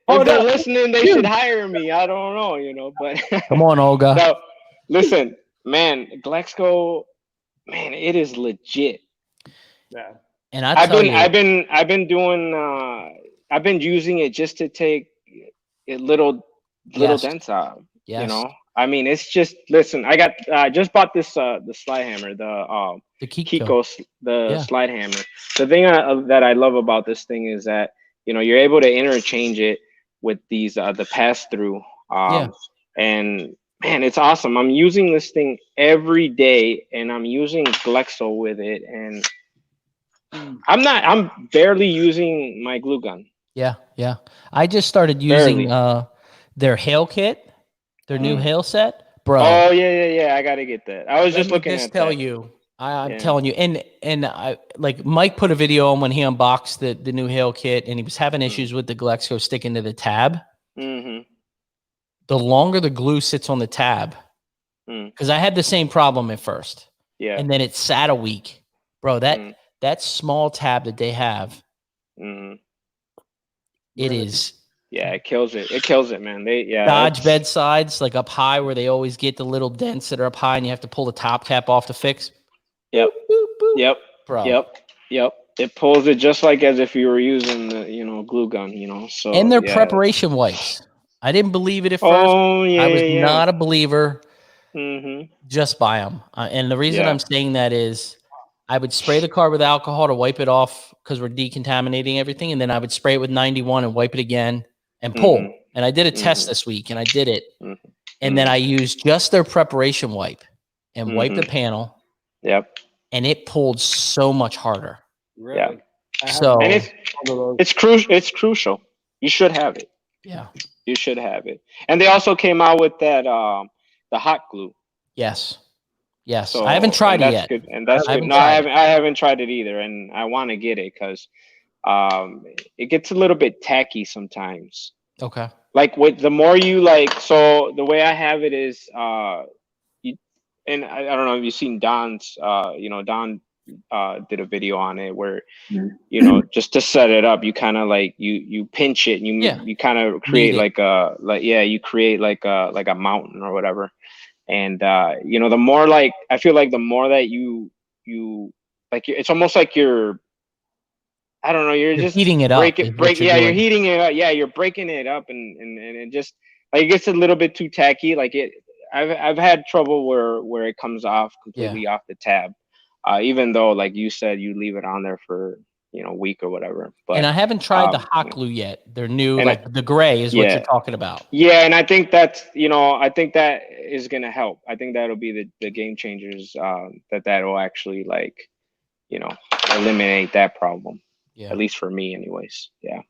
If they're listening, they should hire me. I don't know, you know, but come on, Olga. No, listen, man, Glexco, man, it is legit. Yeah. And I've been using it just to take little dents out. Yes. You know, I mean, it's just, listen, I just bought this the slide hammer, the Kiko slide hammer. The thing that I love about this thing is that, you know, you're able to interchange it with these the pass through. And man, it's awesome. I'm using this thing every day, and I'm using Glexo with it, and I'm barely using my glue gun. Yeah. I just started using their hail kit, their new hail set, bro. Oh yeah. I gotta get that. I was just looking at tell that. you. I'm telling you, and I like Mike put a video on when he unboxed the new hail kit, and he was having issues with the Glexco sticking to the tab. The longer the glue sits on the tab, because I had the same problem at first, and then it sat a week, bro. That small tab that they have, it is. Yeah, it kills it. It kills it, man. Dodge bedsides, like up high, where they always get the little dents that are up high, and you have to pull the top cap off to fix. Yep. Boop, boop. Yep. Bro. Yep. It pulls it just like as if you were using the, you know, glue gun, you know. So and their preparation wipes. I didn't believe it at first. I was not a believer. Just buy them. And the reason I'm saying that is I would spray the car with alcohol to wipe it off because we're decontaminating everything. And then I would spray it with 91 and wipe it again and pull. And I did a test this week, and I did it. And then I used just their preparation wipe and wiped the panel. Yep. And it pulled so much harder. Really? Yeah. So and it's crucial. It's crucial. You should have it. Yeah. You should have it. And they also came out with that the hot glue. Yes. So, I haven't tried it yet. Good. And that's good. No, I haven't tried it either, and I want to get it because it gets a little bit tacky sometimes. Okay. Like the more you like, so the way I have it is and I don't know if you've seen Don's, you know, Don did a video on it where, you know, just to set it up, you kind of like, you pinch it and you kind of create you create like a mountain or whatever. And, you know, the more like, I feel like the more that you like, it's almost like you're, I don't know, you're just heating it up. You're heating it up. Yeah. You're breaking it up and it just like, it gets a little bit too tacky. Like I've had trouble where it comes off completely off the tab, even though like you said you leave it on there for a week or whatever. But and I haven't tried the hot glue yet. They're new, and like the gray is what you're talking about. Yeah, and I think that's I think that is gonna help. I think that'll be the game changers. That'll actually like eliminate that problem. Yeah. At least for me, anyways. Yeah.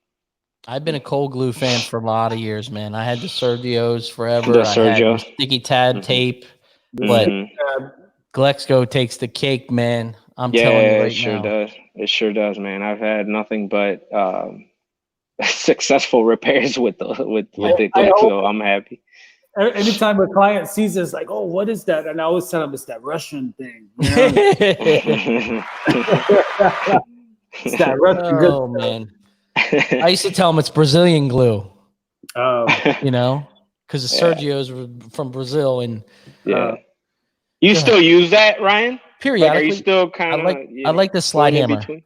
I've been a cold glue fan for a lot of years, man. I had the Sergios forever. The I Sergio. had the sticky tab tape, but Glexco takes the cake, man. I'm telling you right now. Does. It sure does, man. I've had nothing but successful repairs with the Glexco. I'm happy. Anytime a client sees this, like, oh, what is that? And I always tell them it's that Russian thing. It's that Russian oh, man. I used to tell them it's Brazilian glue. Oh. Because the Sergios were from Brazil. And you still use that, Ryan? Periodically. Like, are you still kind of I like the slide hammer. Okay.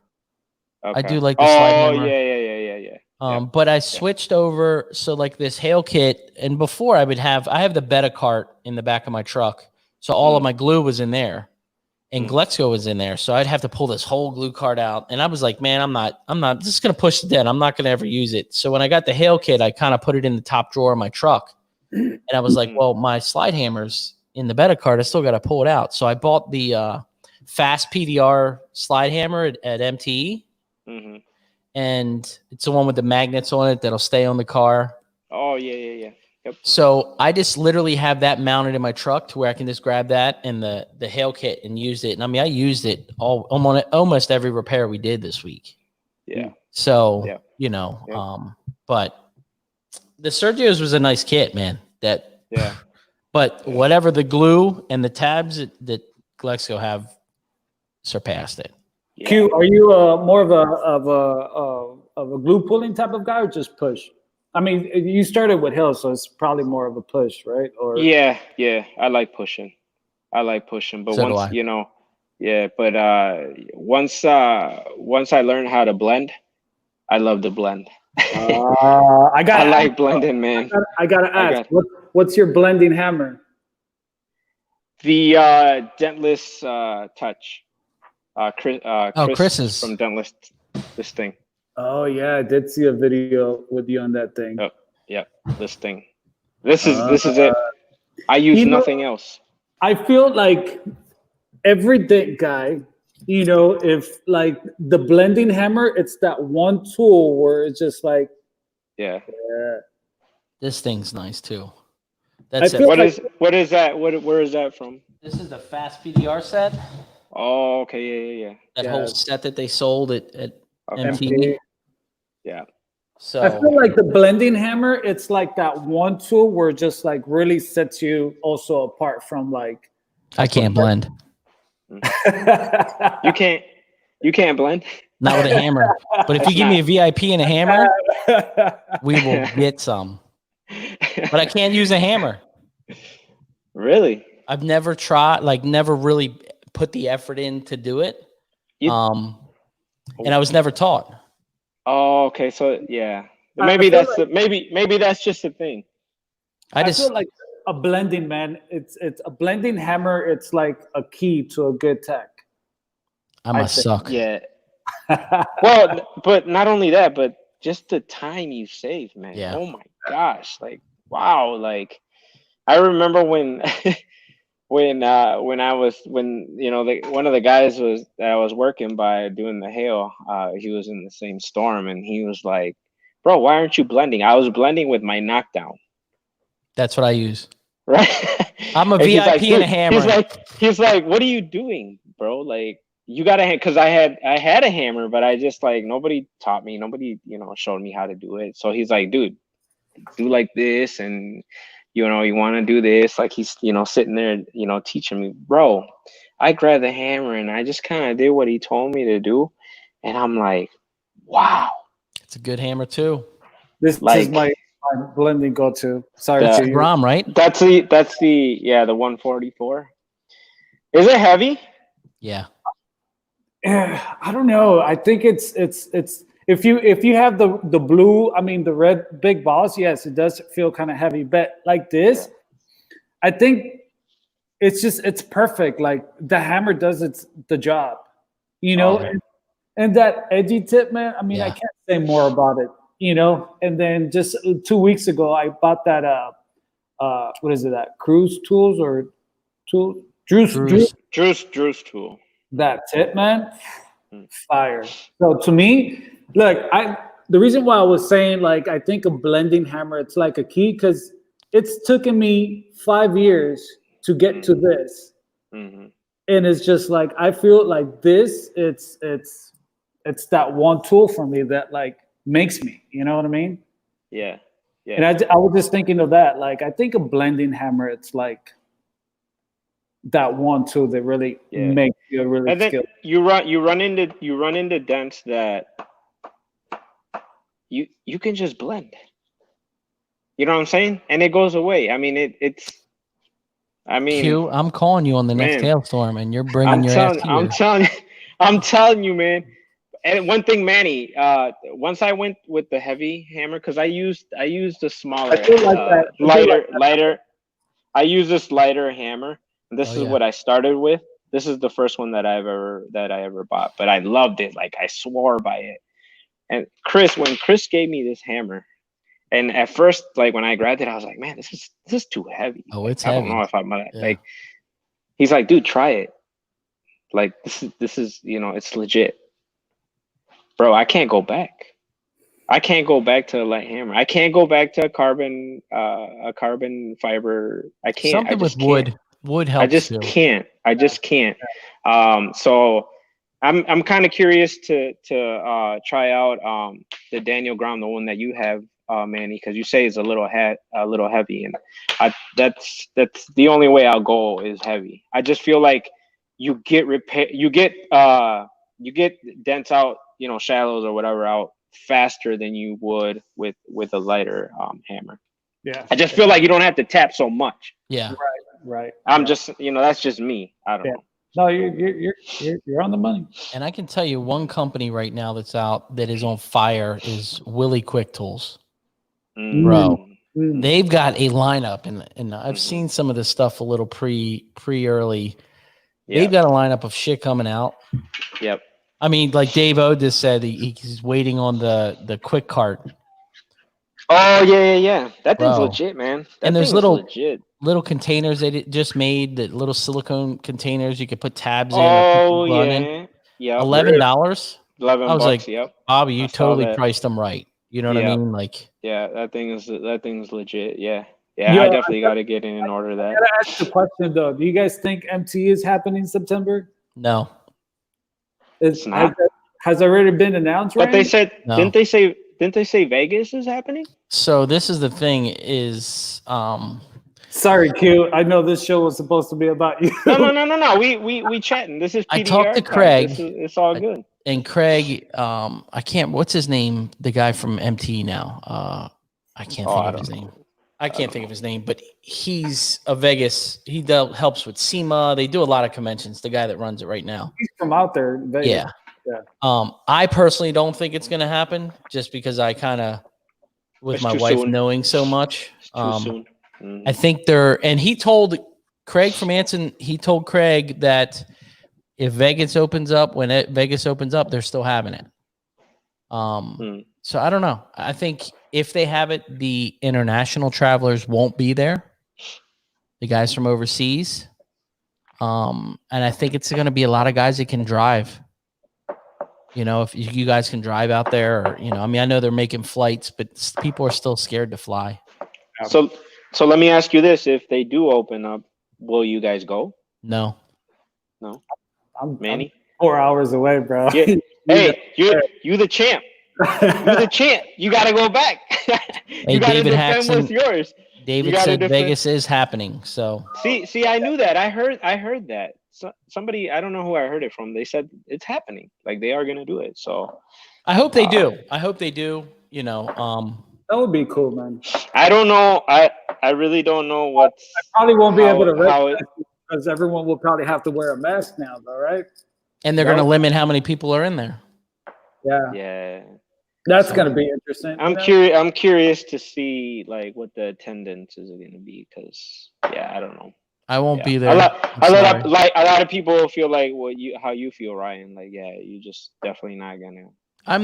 I do like the slide hammer. Yeah. But I switched over. So like this hail kit, and before I have the Beta cart in the back of my truck. So all of my glue was in there, and Glexco was in there. So I'd have to pull this whole glue cart out. And I was like, man, I'm not just going to push the dent. I'm not going to ever use it. So when I got the hail kit, I kind of put it in the top drawer of my truck. And I was like, well, my slide hammers in the Beta cart, I still got to pull it out. So I bought the fast PDR slide hammer at MTE. And it's the one with the magnets on it that'll stay on the car. Oh, yeah. Yep. So I just literally have that mounted in my truck to where I can just grab that and the hail kit and use it. And I mean, I used it almost every repair we did this week. Yeah. So, but the Sergios was a nice kit, man. But whatever the glue and the tabs that Glexco have surpassed it. Yeah. Q, are you more of a glue pulling type of guy or just push? I mean, you started with Hill, so it's probably more of a push, right? Or yeah, I like pushing. But so once once I learned how to blend, I love to blend. I like blending, man. I gotta ask, what's your blending hammer? The Dentless Touch. Chris's from Dentless, this thing. Oh yeah, I did see a video with you on that thing. Oh, yeah, this thing. This is it. I use nothing else. I feel like every dent guy, if like the blending hammer, it's that one tool where it's just like, yeah. This thing's nice too. That's it. What is that? Where is that from? This is the fast PDR set. Oh, okay, yeah. That whole set that they sold at MTV. Yeah. So I feel like the blending hammer, it's like that one tool where it just like really sets you also apart from like. I can't blend. You can't blend? Not with a hammer. But if you give me a VIP and a hammer, we will get some. But I can't use a hammer. Really? I've never tried, never really put the effort in to do it. And I was never taught. Oh, okay. So yeah, maybe that's maybe that's just a thing. I feel like a blending man. It's a blending hammer. It's like a key to a good tech. I must suck. Yeah. Well, but not only that, but just the time you save, man. Yeah. Oh my gosh! Like wow! Like I remember when. When one of the guys that I was working by doing the hail, he was in the same storm and he was like, bro, why aren't you blending? I was blending with my knockdown. That's what I use. Right. I'm a VIP and a hammer. He's like, what are you doing, bro? Like you gotta, because I had a hammer, but I just nobody taught me, nobody, showed me how to do it. So he's like, dude, do like this and you want to do this, like he's, sitting there, teaching me, bro. I grabbed the hammer and I just kind of did what he told me to do. And I'm like, wow. It's a good hammer too. This is my blending go-to. Sorry. That's Rom, right? That's the 144. Is it heavy? Yeah. I don't know. I think it's if you have the blue, I mean the red big balls, yes, it does feel kind of heavy. But like this, I think it's perfect. Like the hammer does the job, you know. And that edgy tip, man. I mean, I can't say more about it, you know. And then just 2 weeks ago, I bought that what is it? That Cruise Tools or tool Drew's tool. That tip, man, fire. So to me, look, the reason why I was saying like I think a blending hammer, it's like a key because it's taken me 5 years to get to this, and it's just like I feel like this. It's that one tool for me that like makes me. You know what I mean? Yeah. And I was just thinking of that. Like I think a blending hammer, it's like that one tool that really makes you really and then skilled. You run into dents that you can just blend. You know what I'm saying? And it goes away. I mean, Q, I'm calling you on the next hailstorm, and you're bringing your ass here. I'm telling you, man. And one thing, Manny, once I went with the heavy hammer, because I used the smaller, lighter. I use this lighter hammer. And this is what I started with. This is the first one that I ever bought, but I loved it. Like I swore by it. And when Chris gave me this hammer, and at first, like when I grabbed it, I was like, man, this is too heavy. Oh, like, it's I heavy. don't know if I'm like. He's like, dude, try it. Like this is it's legit, bro. I can't go back. I can't go back to a light hammer. I can't go back to a carbon fiber. I can't. Something with wood. Wood helps. I just can't. So I'm kind of curious to try out the Daniel Ground, the one that you have, Manny, because you say it's a little heavy, and that's the only way I'll go is heavy. I just feel like you get dents out, shallows or whatever out faster than you would with a lighter hammer. Yeah. I just feel like you don't have to tap so much. Yeah. Right. I'm just, that's just me. I don't know. No, you're on the money. And I can tell you one company right now that's out that is on fire is Willie Quick Tools. Bro, they've got a lineup, and I've seen some of this stuff a little pre-early. Yep. They've got a lineup of shit coming out. Yep. I mean, like Dave O just said, he's waiting on the quick cart. Oh yeah. That thing's legit, man. And there's little containers they just made, that little silicone containers you could put tabs in. Oh yeah. $11. $11. I was like, yep. Bobby, you totally priced them right. You know what I mean? Like, yeah, that thing's legit. Yeah. I definitely got to get in order that. I gotta ask the question though. Do you guys think MT is happening in September? No. It's not. Has already been announced, right? But they said, no. Didn't they say Vegas is happening? So this is the thing is, sorry, Q. I know this show was supposed to be about you. No. We chatting. This is PDR. I talked to Craig. It's all good. And Craig, I can't. What's his name? The guy from MT now. I can't think of his name. I can't think of his name, but he's a Vegas. He helps with SEMA. They do a lot of conventions. The guy that runs it right now. He's from out there. Vegas. Yeah. I personally don't think it's going to happen, just because I kind of, with my wife knowing so much. Too soon. I think and he told Craig from Anson. He told Craig that if Vegas opens up, Vegas opens up, they're still having it. So I don't know. I think if they have it, the international travelers won't be there. The guys from overseas. And I think it's going to be a lot of guys that can drive. If you guys can drive out there, or, I know they're making flights, but people are still scared to fly. So let me ask you this. If they do open up, will you guys go? No. I'm Manny? 4 hours away, bro. Yeah. Hey, you the champ. You're the champ. You got to go back. You got to defend what's yours. David said Vegas is happening. So see, I knew that. I heard that. So, somebody, I don't know who I heard it from. They said it's happening. Like they are going to do it. So I hope they do. I hope they do. That would be cool, man. I don't know. I really don't know what. I probably won't be able to because everyone will probably have to wear a mask now, though, right? And they're going to limit how many people are in there. Yeah. That's going to be interesting. I'm curious to see like what the attendance is going to be, because yeah, I don't know. I won't Yeah. be there. Like a lot of people feel like how you feel, Ryan. Like, yeah, you just definitely not gonna. I'm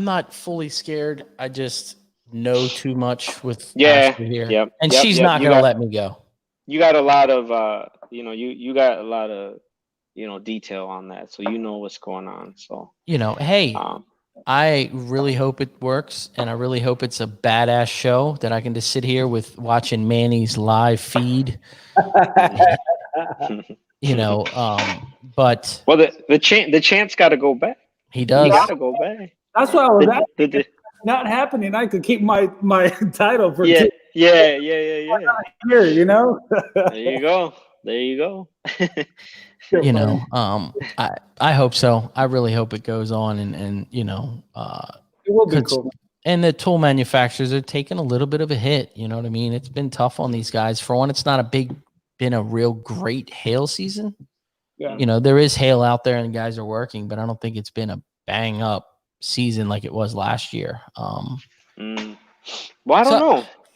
not fully scared. I just know too much with Yeah, Ashley here. yep, And yep, she's yep. not gonna let me go. You got a lot of you got a lot of detail on that, so you know what's going on. So Hey, um, I really hope it works, and I really hope it's a badass show that I can just sit here with watching Manny's live feed. But well, the chance got to go back. he does. He got to go back. That's why I was asking. Not happening. I could keep my title for yeah. Here, There you go. There you go. I hope so. I really hope it goes on, and it will be cool. And the tool manufacturers are taking a little bit of a hit. You know what I mean? It's been tough on these guys. For one, it's not been a real great hail season. Yeah. There is hail out there and guys are working, but I don't think it's been a bang up season like it was last year. Well,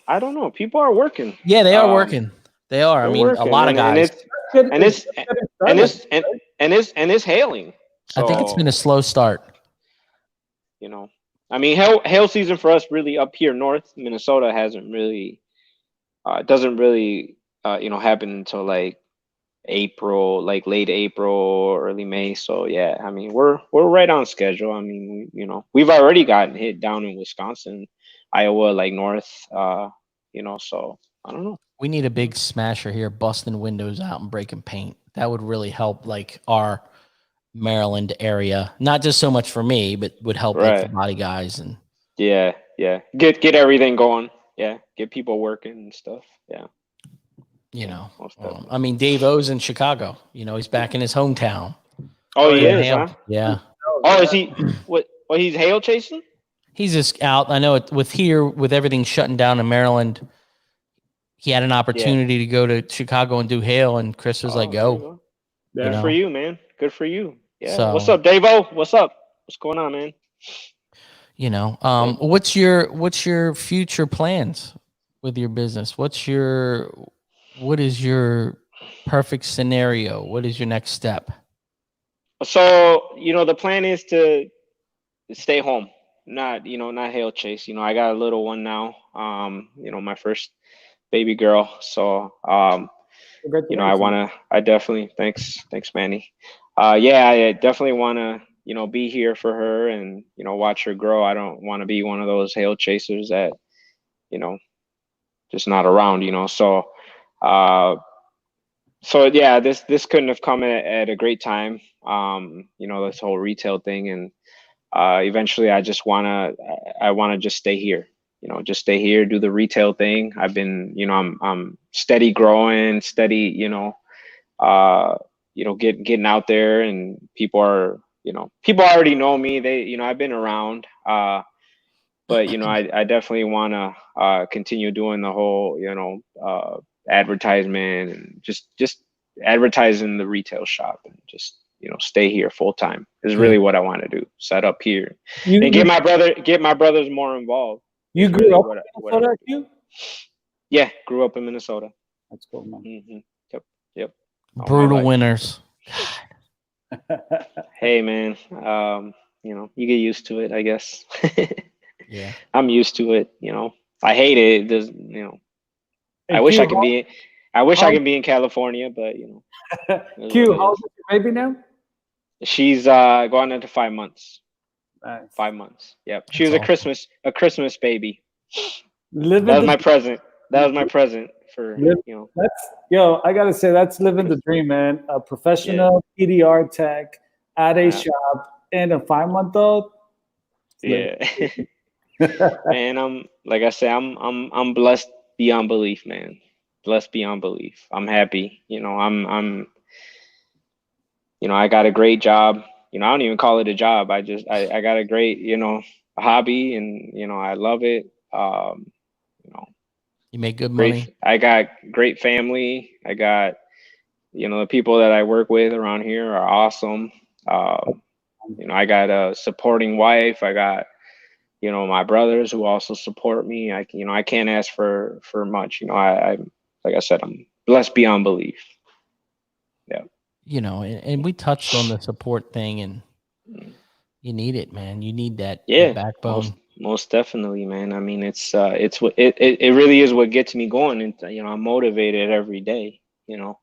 I don't know. People are working. Yeah, they are working. They are. I mean, working. A lot of guys. And it's hailing. So, I think it's been a slow start. I mean, hail season for us really up here north Minnesota hasn't really doesn't really happen until like April, like late April, early May. So yeah, I mean we're right on schedule. I mean, we've already gotten hit down in Wisconsin, Iowa, like north. So I don't know. We need a big smasher here, busting windows out and breaking paint. That would really help, like our Maryland area. Not just so much for me, but would help like the body guys and. Yeah. Get everything going. Yeah, get people working and stuff. Yeah. I mean, Dave O's in Chicago. He's back in his hometown. Oh, he is, huh? Yeah. Oh, is he? What? Well, he's hail chasing. He's just out. I know with everything shutting down in Maryland, he had an opportunity to go to Chicago and do hail, and Chris was like, "Go." Good for you, man. Good for you. Yeah. So, what's up, Dave-O? What's up? What's going on, man? What's your future plans with your business? What is your perfect scenario? What is your next step? So, the plan is to stay home, not hail chase. I got a little one now, my first baby girl. So, I definitely, thanks, Manny. I definitely want to, be here for her and, watch her grow. I don't want to be one of those hail chasers that, just not around, so, yeah, this couldn't have come at a great time. This whole retail thing, and eventually I want to just stay here. Just stay here, do the retail thing. I've been, I'm steady growing, steady, getting out there, and people already know me. They, I've been around, but I definitely want to continue doing the whole, advertisement and just advertising the retail shop and just stay here full time is really what I want to do. Set up here and get my brothers more involved. You grew up in Minnesota, too? Yeah, grew up in Minnesota. That's cool, man. Mm-hmm. Yep. Brutal winters. Hey, man. You get used to it, I guess. Yeah, I'm used to it. I hate it. There's, I wish I can be in California, but Q, how old is your baby now? She's going into 5 months. Nice. 5 months. Yep. She was awesome. a Christmas baby. That was my present. That was my present for I gotta say that's living the dream, man. A professional PDR tech at a shop and a 5-month-old. Yeah. Man, I'm blessed beyond belief, man. Blessed beyond belief. I'm happy. I'm I got a great job. I don't even call it a job. I got a great, hobby, and I love it. You make good money. I got great family. I got, the people that I work with around here are awesome. I got a supporting wife. I got, my brothers who also support me. I can't ask for much. I like I said, blessed beyond belief. Yeah. You know, and we touched on the support thing, and you need it, man. You need that, Yeah, backbone. most definitely, man. I mean, it's what it really is what gets me going, and you know, I'm motivated every day. You know,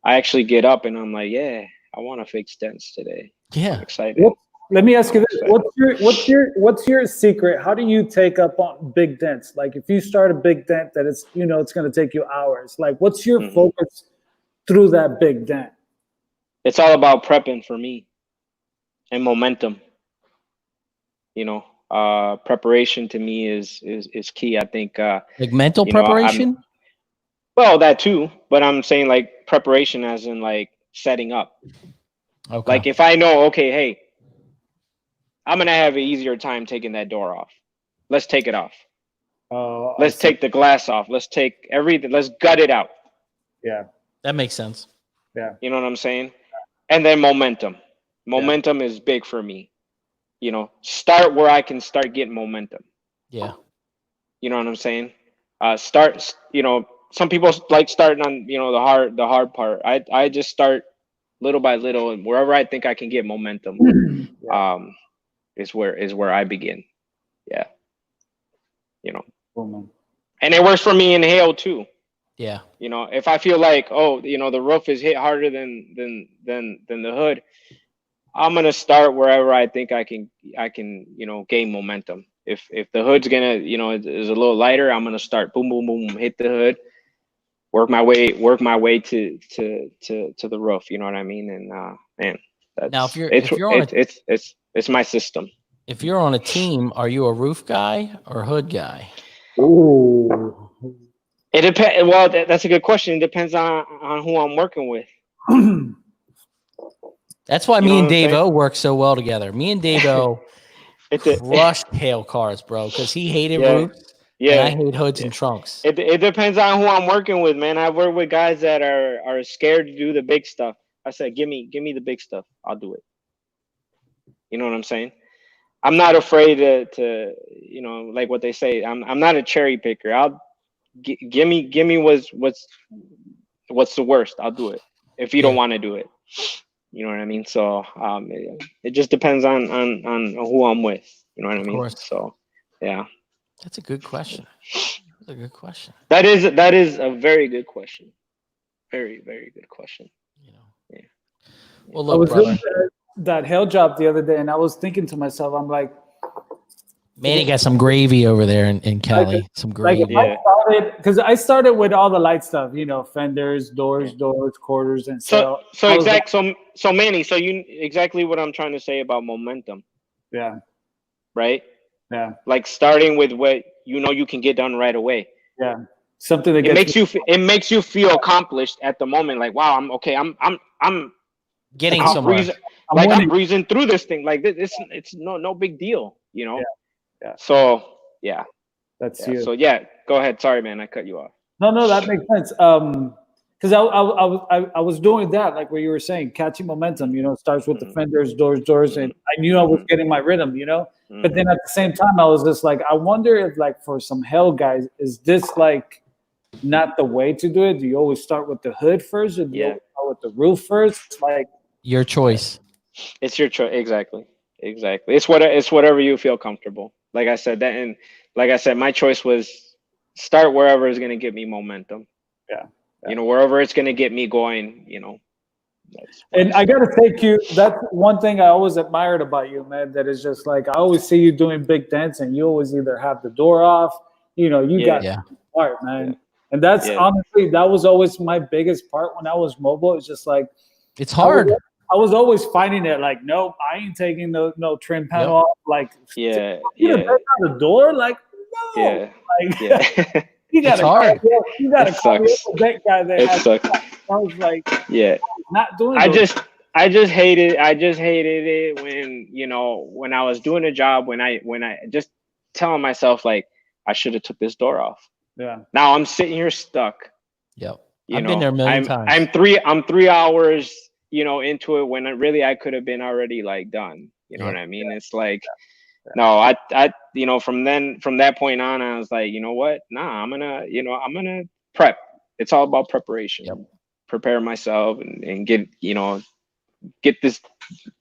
I actually get up and I'm like, yeah, I want to fix dents today. Yeah. I'm excited. Let me ask you this: what's your secret? How do you take up on big dents? Like, if you start a big dent that it's it's going to take you hours. Like, what's your focus through that big dent? It's all about prepping for me and momentum. You know, preparation to me is key. I think Like mental preparation. Well, that too, but I'm saying like preparation as in like setting up. Okay. Like if I know, okay, hey, I'm gonna have an easier time taking that door off. Let's take it off. Let's take the glass off. Let's take everything. Let's gut it out. Yeah, that makes sense. Yeah, you know what I'm saying. And then momentum. Momentum is big for me. You know, start where I can start getting momentum. Yeah. You know what I'm saying. Start. You know, some people like starting on the hard part. I just start little by little, and wherever I think I can get momentum, is where I begin. Yeah. You know, and it works for me in hail too. Yeah. You know, if I feel like, oh, you know, the roof is hit harder than the hood, I'm gonna start wherever I think I can, you know, gain momentum. If the hood's gonna, you know, is a little lighter, I'm gonna start boom, boom, boom, hit the hood, work my way to the roof. You know what I mean? And man, that's now if you're on it's my system. If you're on a team, are you a roof guy or hood guy? Ooh. It depends. Well, that's a good question. It depends on who I'm working with. That's why me and Dave-O work so well together. Me and Dave-O crushed hail cars, bro, because he hated roofs. Yeah, and I hate hoods and trunks. It depends on who I'm working with, man. I work with guys that are scared to do the big stuff. I said, give me the big stuff. I'll do it. You know what I'm saying? I'm not afraid to you know, like what they say. I'm not a cherry picker. I'll give me what's the worst. I'll do it if you don't want to do it. You know what I mean? So it just depends on who I'm with. You know what I mean? Course. So yeah. That's a good question. That's a good question. That is a very good question. Very, very good question. You know. Yeah. Well, look, brother. That hail job the other day, and I was thinking to myself, I'm like, man, you got some gravy over there in Cali. Like, some gravy. Because I started with all the light stuff, you know, fenders, doors, quarters, and so Manny, so you exactly what I'm trying to say about momentum. Yeah. Right. Yeah. Like starting with what you know you can get done right away. Yeah. Something that it makes you feel accomplished at the moment. Like, wow, I'm okay. I'm getting somewhere. I'm breezing through this thing. Like it's no big deal, you know. Yeah. So yeah. That's you. So yeah, go ahead. Sorry, man, I cut you off. No, that makes sense. Because I was doing that, like what you were saying, catching momentum. You know, it starts with the fenders, doors, and I knew I was getting my rhythm. You know, but then at the same time, I was just like, I wonder if, like, for some hell guys, is this like not the way to do it? Do you always start with the hood first, or do you always start with the roof first? Like, your choice. It's your choice. Exactly. It's whatever you feel comfortable. Like I said, my choice was start wherever is going to give me momentum. Yeah. You know, wherever it's going to get me going, you know. And I got to take you, that's one thing I always admired about you, man, that is just like, I always see you doing big dents and you always either have the door off, you know, you got part, man. Yeah. And that's honestly, that was always my biggest part when I was mobile. It's just like, it's hard. I was always finding it like, nope, I ain't taking no trim panel off. Like, the door, like, no, like, you got to call the bank guy that it sucks. I was like, not doing. I just hated it when, you know, when I was doing a job, when I just telling myself like I should have took this door off. Yeah. Now I'm sitting here stuck. Yep. I've been there a million times. I'm 3 hours, you know, into it when I could have been already like done. You know what I mean? It's like, no, I, you know, from that point on, I was like, you know what? Nah, I'm gonna prep. it's all about preparation. Yep. Prepare myself and get, get this,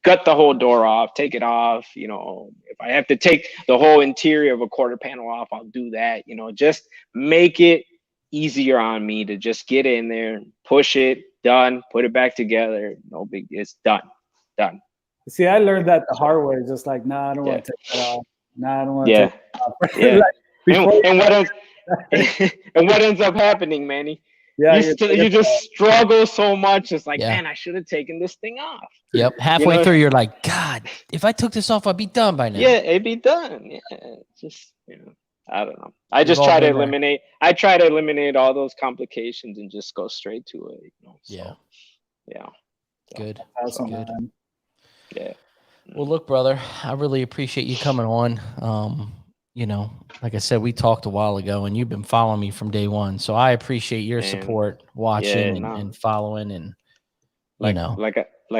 gut the whole door off, take it off. If I have to take the whole interior of a quarter panel off, I'll do that. Just make it easier on me to just get in there, push it, done, put it back together. No big, it's done. See, I learned that the hard way. Just like, nah, I don't want to take that off. Nah, I don't want to take that off. Yeah. Like, and what ends up happening, Manny? Yeah, you just struggle so much. It's like, man, I should have taken this thing off. Yep. Halfway through, you're like, God, if I took this off, I'd be done by now. Yeah, it'd be done. Yeah, just I don't know. I just try to eliminate. I try to eliminate all those complications and just go straight to it. So, yeah. Good. Awesome, good. Man. Yeah. Well, look, brother, I really appreciate you coming on. Like I said, we talked a while ago, and you've been following me from day one. So I appreciate your support, watching and following, and like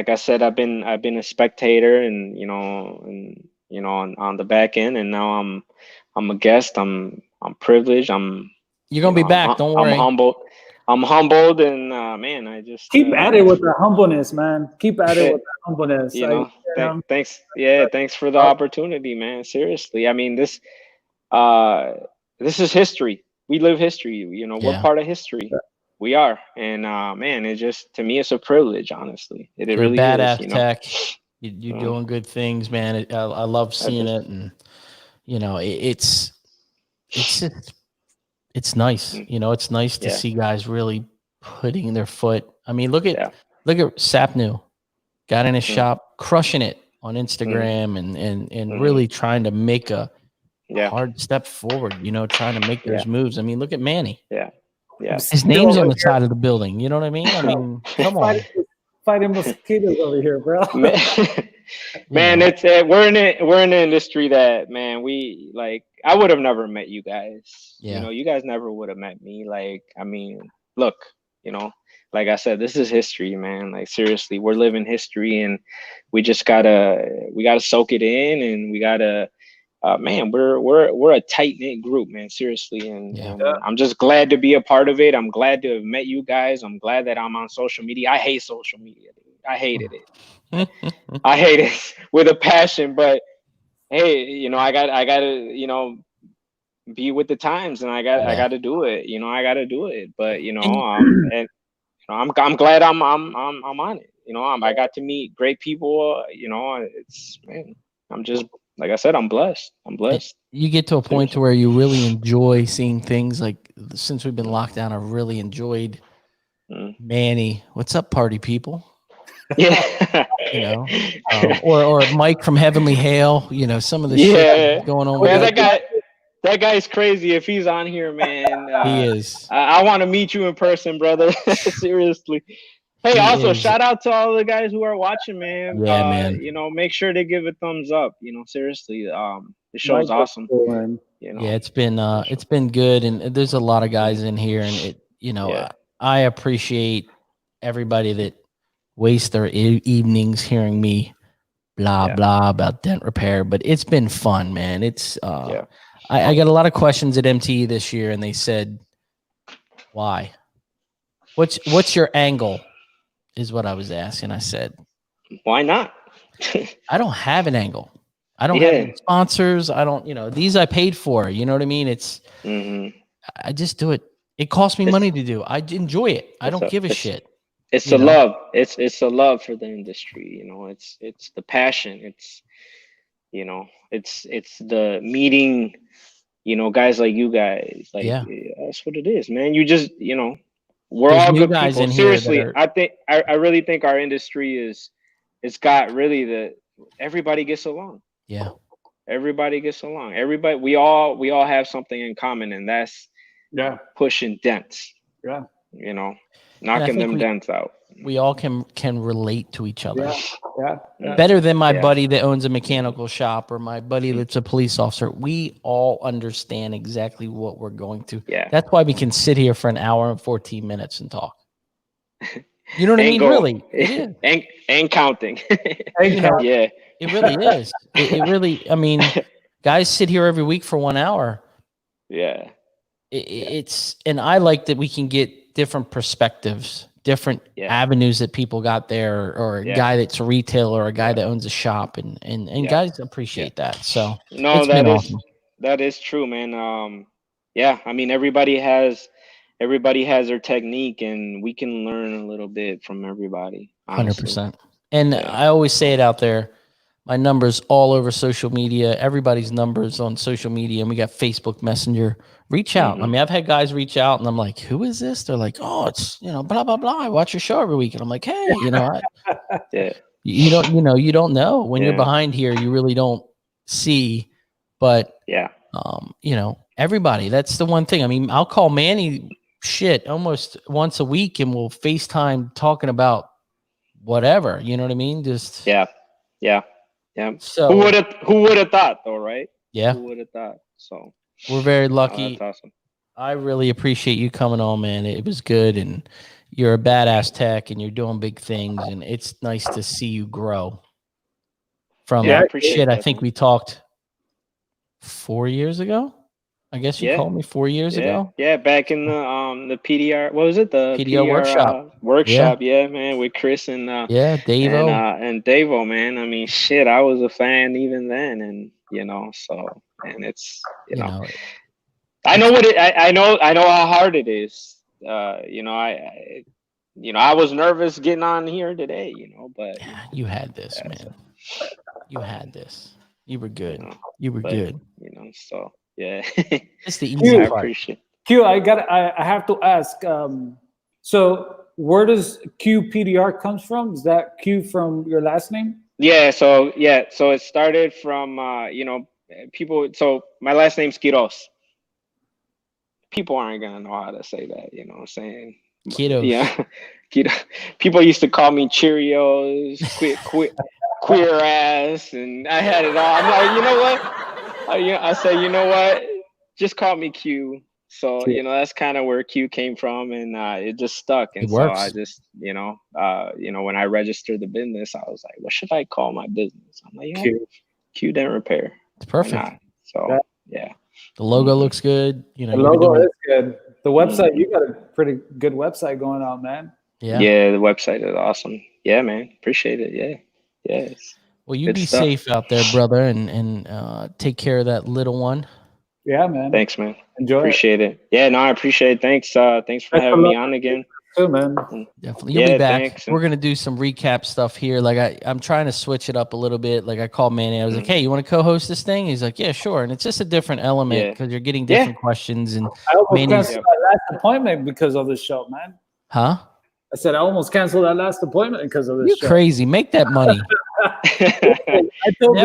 I said, I've been a spectator, and on the back end, and now I'm a guest. I'm privileged. You're gonna be back. Don't worry. I'm humbled, and man, I just keep at it with the humbleness, man. Keep at it with the humbleness. Thanks. Yeah, thanks for the opportunity, man. Seriously, I mean this is history. We live history. We're part of history. We are, and man, it just, to me, it's a privilege. Honestly, it really badass is. Tech. You're doing good things, man. I love seeing it, and it's nice. It's nice to see guys really putting their foot. I mean, look at Sapnu, got in his shop, crushing it on Instagram, and really trying to make a hard step forward. Trying to make those moves. I mean, look at Manny. Yeah. His name's on the side of the building. You know what I mean? I mean, come on. Fighting mosquitoes over here, bro. Man, it's we're in an industry that, man, we I would have never met you guys. Yeah. You guys never would have met me. I mean, look, like I said, this is history, man. Like, seriously, we're living history, and we just gotta soak it in, and we gotta man, we're a tight-knit group, man. Seriously, and I'm just glad to be a part of it. I'm glad to have met you guys. I'm glad that I'm on social media. I hate social media, dude. I hated it. I hate it with a passion. But hey, I gotta be with the times, and I gotta do it. I gotta do it. But and I'm glad I'm on it. I got to meet great people. It's, man, I'm just, like I said, I'm blessed. You get to a point to where you really enjoy seeing things. Like, since we've been locked down, I've really enjoyed Manny. What's up, party people? Yeah. Or Mike from Heavenly Hail. Some of the shit going on. Man, that guy's crazy. If he's on here, man, he is. I want to meet you in person, brother. Seriously. Hey, also shout out to all the guys who are watching, man. Yeah, man. Make sure to give a thumbs up. Seriously, the show is awesome. Yeah, it's been good, and there's a lot of guys in here, and I appreciate everybody that wastes their evenings hearing me blah blah about dent repair. But it's been fun, man. It's I got a lot of questions at MTE this year, and they said, "Why? What's your angle?" Is what I was asking. I said, why not? I don't have an angle. I don't have any sponsors. I don't, these I paid for. You know what I mean? It's, I just do it. It costs me money to do. I enjoy it. I don't give a shit. It's a love. It's a love for the industry. It's the passion. It's the meeting, guys like you guys. That's what it is, man. You just, we're all good guys people. in Seriously, here I really think our industry it's got really everybody gets along. Yeah. Everybody gets along. Everybody, we all have something in common, and that's pushing dents. Yeah. Knocking them dents out. We all can relate to each other. Yeah. Better than my buddy that owns a mechanical shop, or my buddy that's a police officer. We all understand exactly what we're going through. Yeah. That's why we can sit here for an hour and 14 minutes and talk. You know what I mean? Really. It is. And counting. Yeah. It really is. It really, I mean, guys sit here every week for 1 hour. Yeah. It's, and I like that we can get different perspectives, different Yeah. avenues that people got there, or a Yeah. guy that's a retailer, or a guy Yeah. that owns a shop, and Yeah. guys appreciate that. So No, it's been awesome. that is true, man. Yeah, I mean, everybody has their technique, and we can learn a little bit from everybody. 100%. And Yeah. I always say it out there. My numbers all over social media, everybody's numbers on social media, and we got Facebook Messenger. Reach out. I mean, I've had guys reach out, and I'm like, "Who is this?" They're like, "Oh, it's blah blah blah. I watch your show every week." And I'm like, "Hey, Yeah. you don't know when you're behind here. You really don't see, but Yeah. Everybody. That's the one thing. I mean, I'll call Manny almost once a week, and we'll FaceTime talking about whatever. You know what I mean? Just Yeah. So who would have thought, though, right? Yeah. Who would have thought? So we're very lucky. That's awesome. I really appreciate you coming on, man. It was good, and you're a badass tech, and you're doing big things, and it's nice to see you grow. From I appreciate that, I think we talked 4 years ago. I guess you called me 4 years ago. Yeah, back in the PDR. What was it? The PDR workshop. Workshop, yeah, man, with Chris and Davo and Davo, man. I mean, shit, I was a fan even then, and so, and it's I know what I know how hard it is. I was nervous getting on here today, but you had this, man. You had this. You were good. You were good. good. So yeah. It's the easy part. I appreciate it. Q, I have to ask. So where does QPDR comes from? Is that Q from your last name? Yeah. So it started from people. So my last name's Quiroz. People aren't gonna know how to say that. You know what I'm saying? Quiroz. Yeah. People used to call me Cheerios, queer ass, and I had it all. I'm like, you know what? I say, you know what? Just call me Q. So that's kind of where Q came from, and it just stuck. And so I just, when I registered the business, I was like, what should I call my business? I'm like, Q Dent Repair. It's perfect. So yeah. The logo looks good. The logo is good. The website, you got a pretty good website going on, man. Yeah, the website is awesome. Yeah, man. Appreciate it. Yeah. Yes. Well, you be safe out there, brother, and take care of that little one. Yeah, man. Thanks, man. Appreciate it. Yeah, no, I appreciate it. Thanks for having me on again. Too, man. Definitely. You'll be back. Thanks. We're gonna do some recap stuff here. Like I'm trying to switch it up a little bit. Like I called Manny. I was like, "Hey, you want to co-host this thing?" He's like, "Yeah, sure." And it's just a different element because you're getting different questions. And I almost canceled that last appointment because of this show, man. Huh? I said I almost canceled that last appointment because of this show. You're crazy. Make that money. I told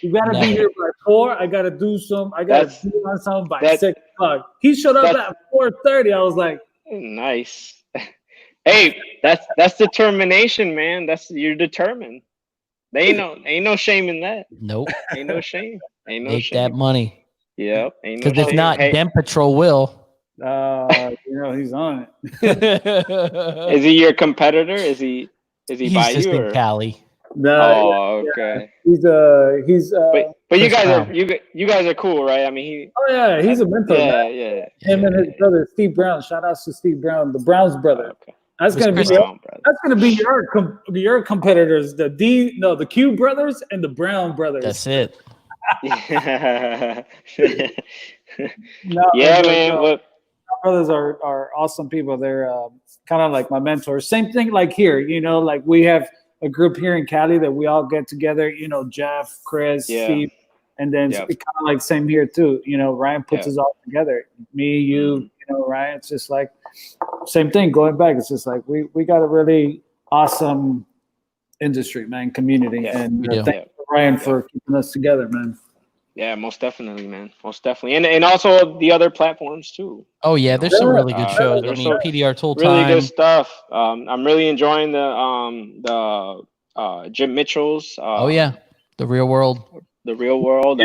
you gotta be here by 4. I gotta do something on something by 6 o'clock. He showed up at 4:30. I was like, nice. Hey, that's determination, man. You're determined. Ain't no shame in that. Nope. Ain't no shame. Make that money. Yep. Because if not, Dent Patrol will. He's on it. Is he your competitor? Is he He's by just you? In Cali. No, okay. He's But you guys are cool, right? I mean, he's a mentor. Yeah. Him and his brother Steve Brown. Shout outs to Steve Brown, the Browns brother. Okay. That's gonna be your competitors. The Q brothers and the Brown brothers. That's it. Man. Look, brothers are awesome people. They're kind of like my mentors. Same thing like here. Like we have a group here in Cali that we all get together. Jeff, Chris, Steve, and then it's kind of like same here too. Ryan puts us all together. Me, you, Ryan. It's just like same thing going back. It's just like we got a really awesome industry, man, community, and thank you, Ryan, for keeping us together, man. Yeah, most definitely, man. Most definitely. And also the other platforms too. Oh yeah, there's some really good shows. I mean, PDR Tool Time. Really good stuff. I'm really enjoying the Jim Mitchell's. The Real World. The Real World.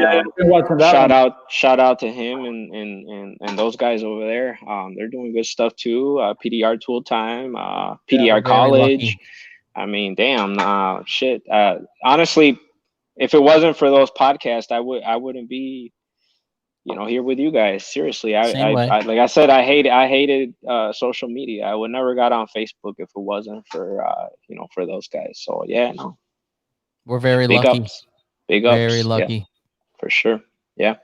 Shout out to him and those guys over there. They're doing good stuff too. PDR Tool Time, PDR College. I mean, damn, shit. Honestly, if it wasn't for those podcasts, I wouldn't be here with you guys. Seriously, Same way. like I said, I hated social media. I would never got on Facebook if it wasn't for for those guys. So yeah, no, We're very big lucky. ups, big ups, Very yeah, lucky. for sure. Yeah.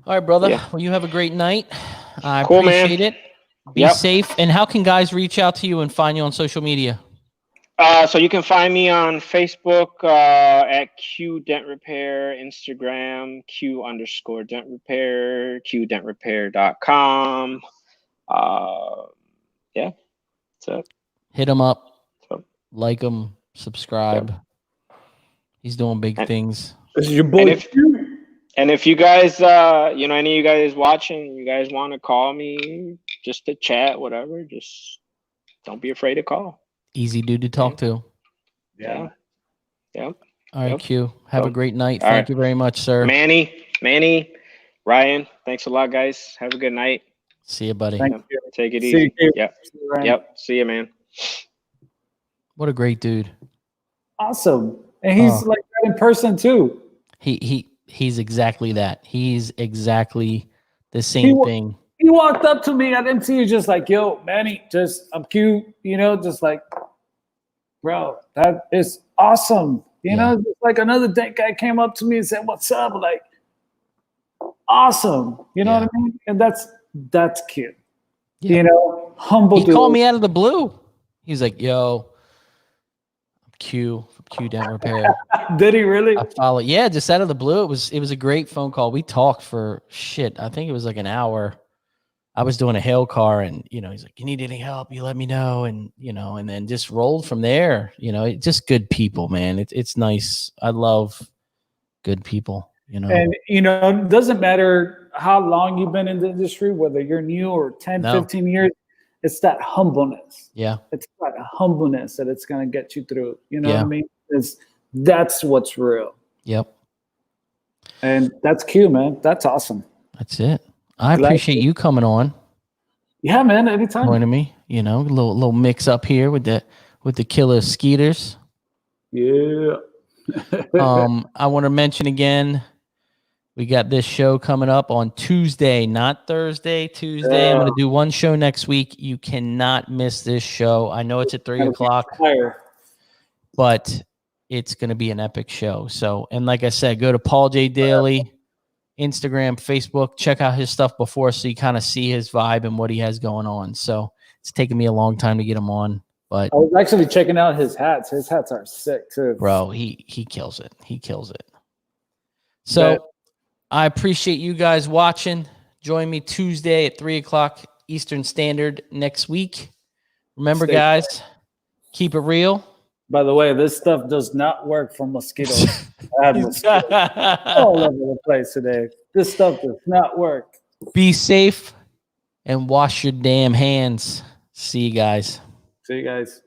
All right, brother. Yeah. Well, you have a great night. I Cool, man. appreciate it. Be Yep. safe. And how can guys reach out to you and find you on social media? So you can find me on Facebook at Q Dent Repair, Instagram Q_Dent Repair, QDentRepair.com. Yeah, that's it. Hit him up, So, like him, subscribe. He's doing big things. This is your boy. And if you guys, any of you guys watching, you guys want to call me just to chat, whatever, just don't be afraid to call. Easy dude to talk to. Yeah. All right, Q. Have a great night. All Thank right. you very much, sir. Manny, Ryan, thanks a lot, guys. Have a good night. See you, buddy. Thank you. Take it See easy. you. Yep. See you, Ryan. Yep. See you, man. What a great dude. Awesome. And he's like that in person too. He's exactly that. He's exactly the same thing. He walked up to me at MCU just like, yo, Manny, I'm cute, just like, bro, that is awesome. You know, just like another dent guy came up to me and said, what's up? Like, awesome. You know what I mean? And that's cute. Yeah. Humble. He called me out of the blue. He's like, yo, I'm Q from Q Dent Repair. Did he really? I follow. Yeah, just out of the blue. It was a great phone call. We talked for I think it was like an hour. I was doing a hail car and, he's like, you need any help? You let me know. And, and then just rolled from there, just good people, man. It's nice. I love good people, And, it doesn't matter how long you've been in the industry, whether you're new or 10, 15 years, it's that humbleness. Yeah. It's that humbleness that it's going to get you through. You know what I mean? That's what's real. Yep. And that's cute, man. That's awesome. That's it. I appreciate you coming on. Yeah, man. Anytime. Joining me, a little mix up here with the killer skeeters. Yeah. I want to mention again, we got this show coming up on Tuesday, not Thursday. Tuesday. Yeah. I'm going to do one show next week. You cannot miss this show. I know it's at 3:00, but it's going to be an epic show. So, and like I said, go to Paul J. Daly. Instagram, Facebook, check out his stuff before so you kind of see his vibe and what he has going on. So it's taken me a long time to get him on, but I was actually checking out his hats. His hats are sick too. Bro, he kills it. He kills it. So I appreciate you guys watching. Join me Tuesday at 3:00 Eastern Standard next week. Remember, guys, keep it real. By the way, this stuff does not work for mosquitoes. I have mosquitoes all over the place today. This stuff does not work. Be safe and wash your damn hands. See you guys. See you guys.